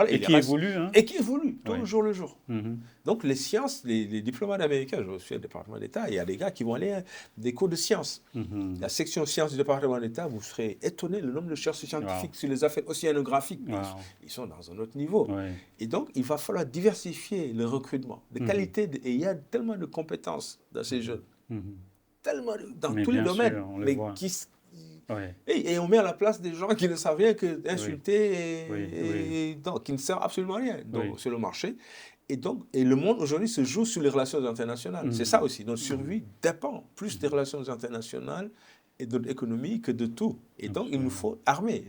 Et qui évoluent. Et qui évoluent, tout le jour le jour. Donc les sciences, les diplomates américains, je suis au département d'État, il y a des gars qui vont aller à des cours de sciences. La section sciences du département d'État, vous serez étonné le nombre de chercheurs scientifiques sur les affaires océanographiques. Ils sont dans un autre niveau. Et donc, il va falloir diversifier le recrutement, de qualité, et il y a tellement de compétences dans ces jeunes. Tellement, dans tous les domaines. Et on met à la place des gens qui ne savent rien que d'insulter donc, qui ne servent absolument à rien sur le marché. Et le monde aujourd'hui se joue sur les relations internationales. C'est ça aussi. Notre survie dépend plus des relations internationales et de l'économie que de tout. Et donc, il nous faut armer.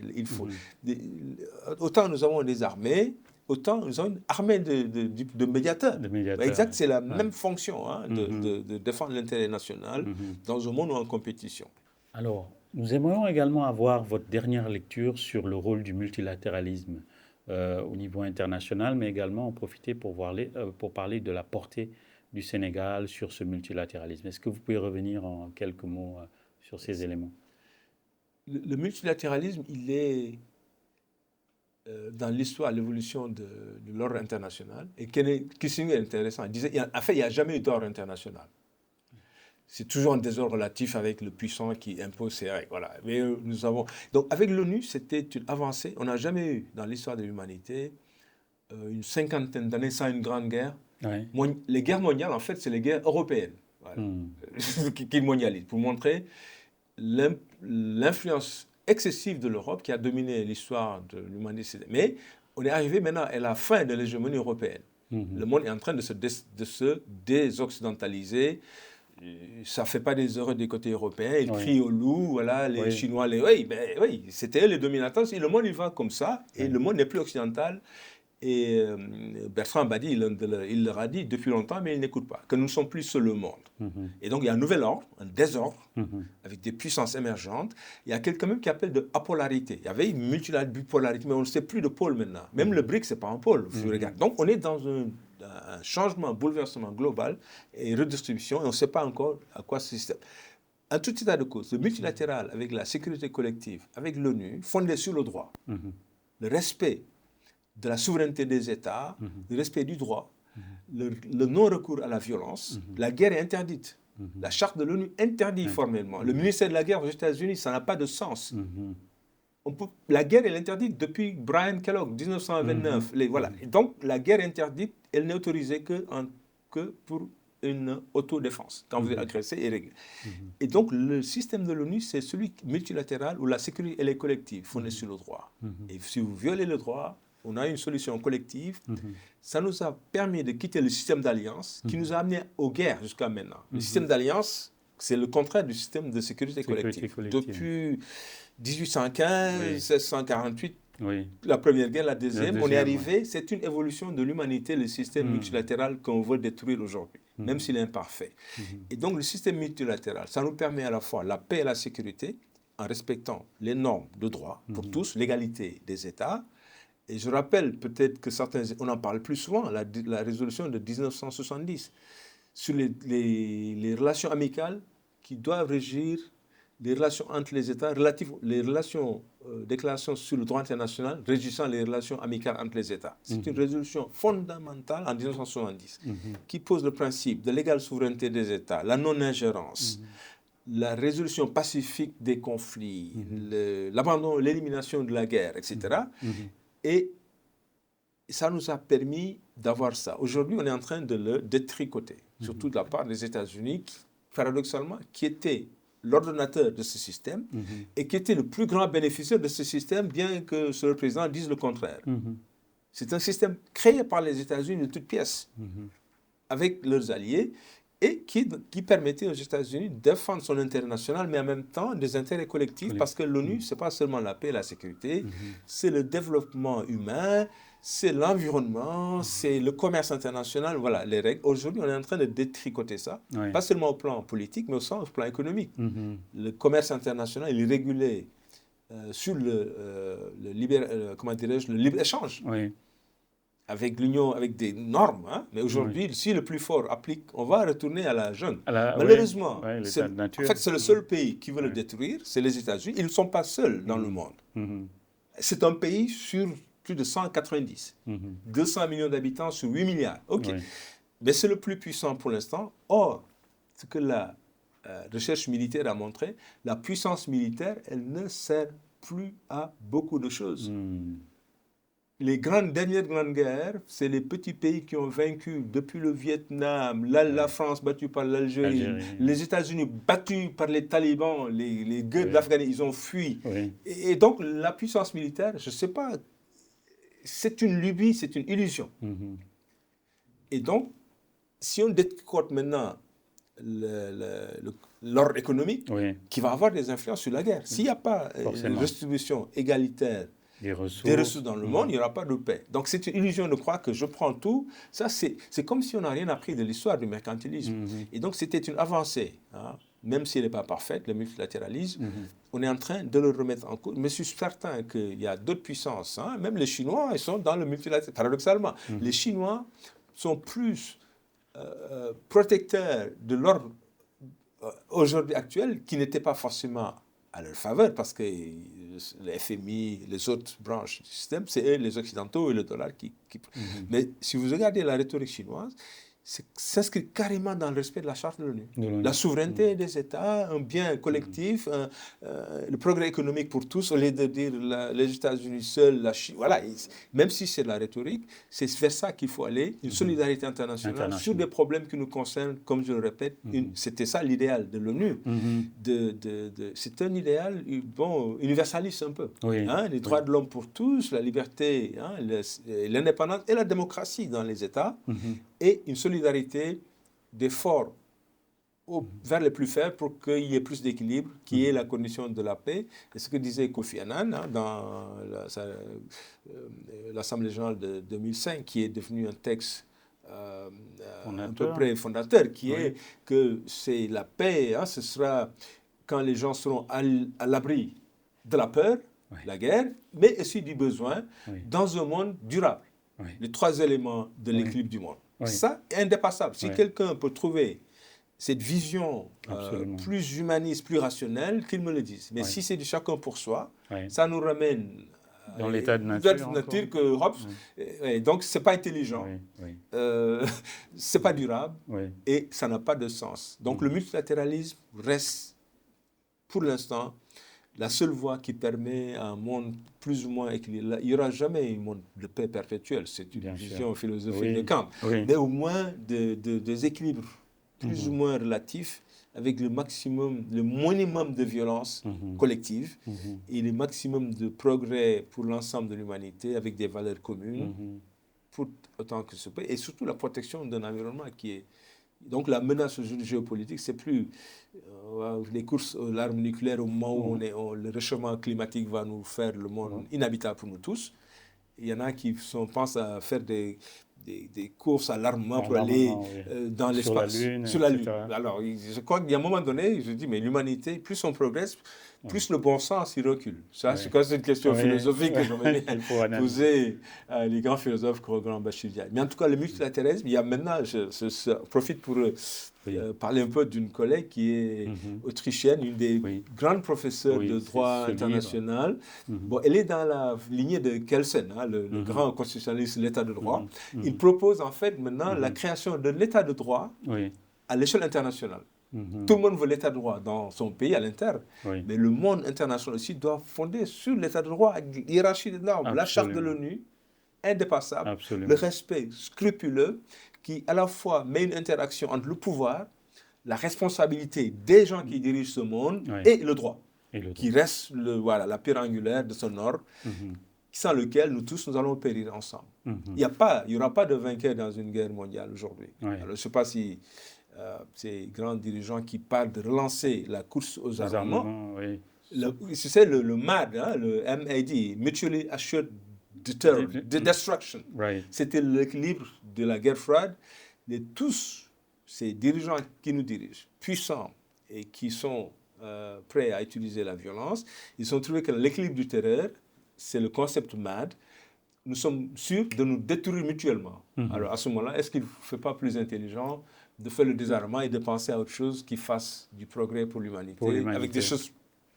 Autant nous avons des armées, autant nous avons une armée de médiateurs. Exact, c'est la même fonction de défendre l'intérêt national dans un monde en compétition. Alors, nous aimerions également avoir votre dernière lecture sur le rôle du multilatéralisme au niveau international, mais également en profiter pour parler de la portée du Sénégal sur ce multilatéralisme. Est-ce que vous pouvez revenir en quelques mots sur ces éléments? Le multilatéralisme, il est dans l'histoire, l'évolution de l'ordre international. Et Kissinger est intéressant. Il disait, en fait, il n'y a jamais eu d'ordre international. C'est toujours un désordre relatif avec le puissant qui impose ses règles. Voilà. Mais nous avons... Donc, avec l'ONU, c'était une avancée. On n'a jamais eu, dans l'histoire de l'humanité, une cinquantaine d'années sans une grande guerre. Les guerres mondiales, en fait, c'est les guerres européennes qui mondialisent, pour montrer l'influence excessive de l'Europe qui a dominé l'histoire de l'humanité. Mais on est arrivé maintenant à la fin de l'hégémonie européenne. Le monde est en train de se désoccidentaliser. Ça ne fait pas des heureux du côté européen. Ils crient au loup, voilà, les Chinois, oui, c'était eux les dominateurs. Le monde, il va comme ça, et le monde n'est plus occidental. Et Bertrand Badi, il leur a dit depuis longtemps, mais ils n'écoutent pas, que nous ne sommes plus sur le monde. Et donc, il y a un nouvel ordre, un désordre, avec des puissances émergentes. Il y a quelqu'un même qui appelle de apolarité. Il y avait une multipolarité, mais on ne sait plus de pôle maintenant. Même le BRICS, ce n'est pas un pôle. Donc, on est dans un changement, un bouleversement global et redistribution, et on ne sait pas encore à quoi ce système. En tout état de cause, le multilatéral avec la sécurité collective, avec l'ONU, fondé sur le droit, le respect de la souveraineté des États, le respect du droit, le non-recours à la violence. La guerre est interdite. La charte de l'ONU interdit formellement. Le ministère de la guerre aux États-Unis, ça n'a pas de sens. La guerre est interdite depuis Brian Kellogg, 1929. Voilà. Et donc, la guerre interdite, elle n'est autorisée que pour une autodéfense, quand vous êtes agressé et réglé. Et donc, le système de l'ONU, c'est celui multilatéral où la sécurité, elle est collective, fondée sur le droit. Et si vous violez le droit, on a une solution collective. Ça nous a permis de quitter le système d'alliance qui nous a amenés aux guerres jusqu'à maintenant. Le système d'alliance, c'est le contraire du système de sécurité collective. Depuis 1815, 1648, la première guerre, la deuxième, on est arrivé, c'est une évolution de l'humanité, le système multilatéral qu'on veut détruire aujourd'hui, même s'il est imparfait. Et donc le système multilatéral, ça nous permet à la fois la paix et la sécurité, en respectant les normes de droit pour tous, l'égalité des États. Et je rappelle peut-être que on en parle plus souvent, la résolution de 1970 sur les relations amicales qui doivent régir les relations entre les États, les relations, déclarations sur le droit international régissant les relations amicales entre les États. C'est une résolution fondamentale en 1970 qui pose le principe de l'égale souveraineté des États, la non-ingérence, la résolution pacifique des conflits, l'abandon, l'élimination de la guerre, etc. Et ça nous a permis d'avoir ça. Aujourd'hui, on est en train de le détricoter, surtout de la part des États-Unis, paradoxalement, qui étaient l'ordonnateur de ce système et qui était le plus grand bénéficiaire de ce système, bien que ce président dise le contraire. C'est un système créé par les États-Unis de toutes pièces, avec leurs alliés, et qui permettait aux États-Unis de défendre son intérêt national, mais en même temps des intérêts collectifs, parce que l'ONU, ce n'est pas seulement la paix et la sécurité, c'est le développement humain, c'est l'environnement, c'est le commerce international, voilà, les règles. Aujourd'hui, on est en train de détricoter ça, pas seulement au plan politique, mais aussi au plan économique. Le commerce international, il est régulé sur le libre-échange. Avec l'Union, avec des normes. Hein? Mais aujourd'hui, si le plus fort applique, on va retourner à la jungle. Malheureusement, c'est le seul pays qui veut le détruire, c'est les États-Unis. Ils ne sont pas seuls dans le monde. C'est un pays sur plus de 190. 200 millions d'habitants sur 8 milliards. Mais c'est le plus puissant pour l'instant. Or, ce que la recherche militaire a montré, la puissance militaire, elle ne sert plus à beaucoup de choses. Les dernières grandes guerres, c'est les petits pays qui ont vaincu depuis le Vietnam, la France battue par l'Algérie, les États-Unis battus par les talibans, les gueux de l'Afghanistan, ils ont fui. Et donc la puissance militaire, je ne sais pas, c'est une lubie, c'est une illusion. Et donc, si on détricote maintenant l'ordre économique, qui va avoir des influences sur la guerre, s'il n'y a pas une distribution égalitaire des ressources dans le monde, il n'y aura pas de paix. Donc c'est une illusion de croire que je prends tout. Ça, c'est comme si on n'a rien appris de l'histoire du mercantilisme. Et donc c'était une avancée, hein, même si elle n'est pas parfaite, le multilatéralisme. On est en train de le remettre en cause. Mais je suis certain qu'il y a d'autres puissances, hein, même les Chinois, ils sont dans le multilatéralisme. Paradoxalement, les Chinois sont plus protecteurs de l'ordre aujourd'hui actuel qui n'était pas forcément à leur faveur, parce que le FMI, les autres branches du système, c'est eux, les Occidentaux et le dollar qui... Mais si vous regardez la rhétorique chinoise, s'inscrit carrément dans le respect de la charte de l'ONU. La souveraineté des États, un bien collectif, le progrès économique pour tous, au lieu de dire les États-Unis seuls, la Chine. Voilà, même si c'est de la rhétorique, c'est vers ça qu'il faut aller, une solidarité internationale sur des problèmes qui nous concernent, comme je le répète. C'était ça l'idéal de l'ONU. C'est un idéal universaliste un peu. Les droits de l'homme pour tous, la liberté, l'indépendance et la démocratie dans les États. Et une solidarité des forts vers les plus faibles pour qu'il y ait plus d'équilibre, qui est la condition de la paix. Et ce que disait Kofi Annan dans l'Assemblée générale de 2005, qui est devenu un texte à peu près fondateur, qui est que c'est la paix, ce sera quand les gens seront à l'abri de la peur, la guerre, mais aussi du besoin, dans un monde durable. Les trois éléments de l'équilibre du monde. Ça est indépassable. Si quelqu'un peut trouver cette vision plus humaniste, plus rationnelle, qu'il me le dise. Mais si c'est du chacun pour soi, ça nous ramène dans l'état de nature que Hobbes. Donc, ce n'est pas intelligent, ce n'est pas durable et ça n'a pas de sens. Donc, le multilatéralisme reste, pour l'instant, la seule voie qui permet un monde plus ou moins équilibré. Il n'y aura jamais un monde de paix perpétuelle, c'est une vision philosophique de Kant, mais au moins des équilibres plus ou moins relatifs avec le minimum de violence collective et le maximum de progrès pour l'ensemble de l'humanité avec des valeurs communes pour autant que ce peut, et surtout la protection d'un environnement qui est... Donc la menace géopolitique, c'est plus les courses aux armes nucléaires au moment où le réchauffement climatique va nous faire le monde inhabitable pour nous tous. Il y en a qui pensent à faire des courses à l'armement pour aller dans l'espace, sur la Lune. Alors, je crois qu'à un moment donné, je dis, mais l'humanité, plus on progresse, plus le bon sens il recule. Ça, c'est une question philosophique que j'aimerais poser à les grands philosophes comme Grand Bachir Diagne. Mais en tout cas, le multilatéralisme, il y a maintenant, je profite pour parler un peu d'une collègue qui est autrichienne, une des grandes professeurs de droit international. Bon, elle est dans la lignée de Kelsen, le grand constitutionnaliste de l'État de droit. Il propose en fait maintenant la création de l'État de droit à l'échelle internationale. Tout le monde veut l'état de droit dans son pays à l'interne, mais le monde international aussi doit fonder sur l'état de droit, avec hiérarchie des normes, la charte de l'ONU, indépassable, le respect scrupuleux qui à la fois met une interaction entre le pouvoir, la responsabilité des gens qui dirigent ce monde et le droit, qui reste la pierre angulaire de son ordre, sans lequel nous tous nous allons périr ensemble. Il n'y aura pas de vainqueur dans une guerre mondiale aujourd'hui. Alors, je ne sais pas si ces grands dirigeants qui parlent de relancer la course aux armements. C'est le MAD, le MAD, Mutually Assured Destruction. C'était l'équilibre de la guerre froide. De tous ces dirigeants qui nous dirigent, puissants et qui sont prêts à utiliser la violence, ils ont trouvé que l'équilibre du terreur, c'est le concept MAD. Nous sommes sûrs de nous détruire mutuellement. Alors à ce moment-là, est-ce qu'il ne fait pas plus intelligent de faire le désarmement et de penser à autre chose qui fasse du progrès pour l'humanité, avec des choses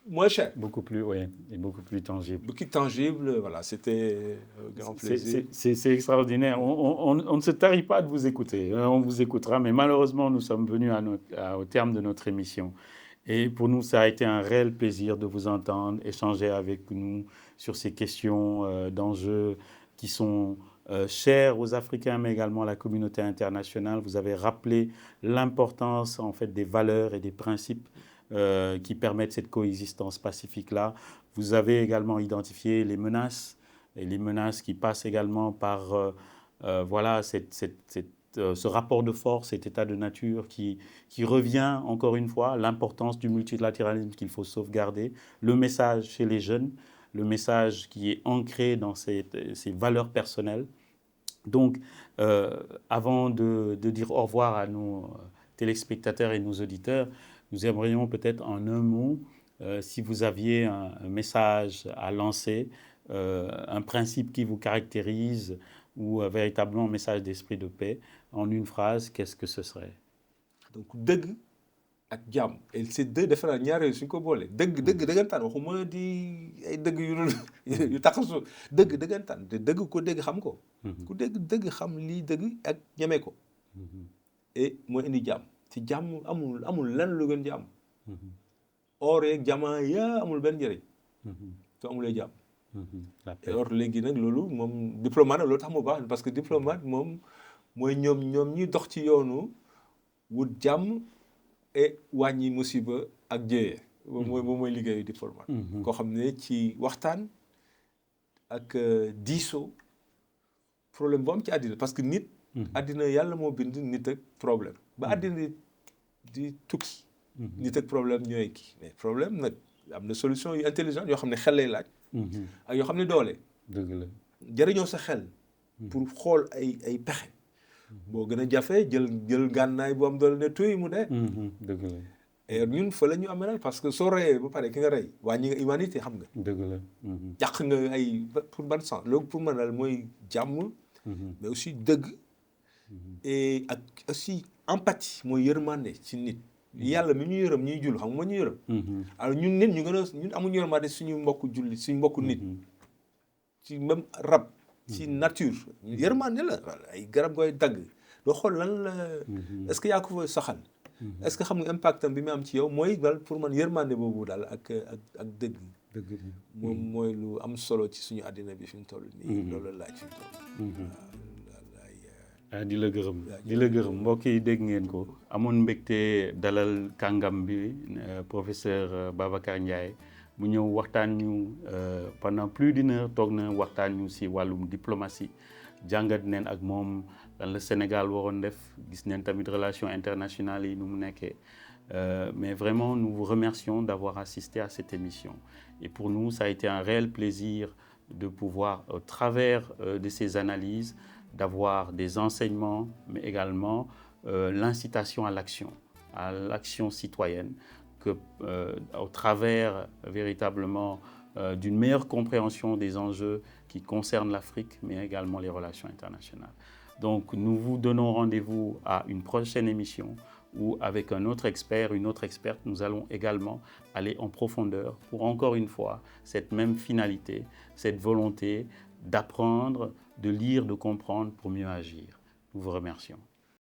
moins chères. Beaucoup plus, et beaucoup plus tangibles. Beaucoup tangibles, voilà, c'était un grand plaisir. C'est extraordinaire. On ne se tarit pas de vous écouter, on vous écoutera, mais malheureusement, nous sommes venus au terme de notre émission. Et pour nous, ça a été un réel plaisir de vous entendre, échanger avec nous sur ces questions d'enjeux qui sont chers aux Africains, mais également à la communauté internationale. Vous avez rappelé l'importance en fait des valeurs et des principes qui permettent cette coexistence pacifique-là. Vous avez également identifié les menaces, et les menaces qui passent également par ce rapport de force, cet état de nature qui revient encore une fois, l'importance du multilatéralisme qu'il faut sauvegarder, le message chez les jeunes, le message qui est ancré dans ces valeurs personnelles. Donc, avant de dire au revoir à nos téléspectateurs et nos auditeurs, nous aimerions peut-être en un mot, si vous aviez un message à lancer, un principe qui vous caractérise ou véritablement un message d'esprit de paix, en une phrase, qu'est-ce que ce serait? Donc, dëgg ak jàmm, et c'est deux différents ñaar yooyu suñ ko boole dëgg dëggantaan waxuma di ay dëgg yu taxasu dëggantaan te dëgg ko dégg xam ko ku dégg dëgg xam lii dëgg ak ñeme ko et mooy indi jàmm te jàmm amul lenn lu gën jàmm. or yeeg jamaa yaa amul benn njëriñ. te amulee jàmm. or léegi nag loolu moom diplomate loolu tax mu baax parce que diplomate moom mooy ñoom ñuy dox ci yoonu wut jàmm et wàññi musiba ak jéyee. moom mooy liggéeyu diplomate. koo xam ne ci waxtaan ak diisoo problème bu am ci àddina parce que nit. àddina yàlla moo bind nit ak problème ba àddina di tukki. nit ak problème ñooy kii mais problème nag am na solution yu intelligente yoo xam ne xel lay laaj. ak yoo xam ne doole. dëgg la jëriñoo sa xel. pour xool ay pexe. boo gën a jafe jël gànnaay bu am doole ne tuy mu dee. dëgg la et ñun fa la ñu amee parce que soo reyee ba pare ki nga rey wàññi nga humanité xam nga. dëgg la. jàq nga ay pour ban sens loolu pour man daal mooy jàmm. mais aussi dëgg. et ak aussi empathie mooy yërmande ci nit. yàlla mi ñu yërëm ñuy jul xam nga moo ñu yërëm. alors ñun nit ñun amuñu yërmande suñu mbokku julli suñu mbokku nit. ci même rab. ci nature. yërmande la ay garab gooy dagg doo xool lan la. est-ce que yaa ko fa saxal. est-ce que xam nga impact am bi mu am ci yow mooy daal pour man yërmande boobu daal ak dëgg. dëgg moom mooy lu am solo ci suñu àddina bi fi mu toll nii. loolu laaj fi mu toll. di la gërëm mbokk yi dégg ngeen ko amoon mbégte dalal kàngam bi professeur Babacar Ndiaye mu ñëw waxtaan ñu pendant plus d'une heure toog na waxtaan ñu si wàllum diplomatie jàngat neen ak moom lan la Sénégal waroon def gis neen tamit relations internationales yi nu mu nekkee mais vraiment nous vous remercions d'avoir assisté à cette émission et pour nous ça a été un réel plaisir de pouvoir au travers de ces analyses d'avoir des enseignements, mais également l'incitation à l'action citoyenne, que au travers véritablement d'une meilleure compréhension des enjeux qui concernent l'Afrique, mais également les relations internationales. Donc nous vous donnons rendez-vous à une prochaine émission où avec un autre expert, une autre experte, nous allons également aller en profondeur pour encore une fois cette même finalité, cette volonté d'apprendre, de lire, de comprendre pour mieux agir. Nous vous remercions.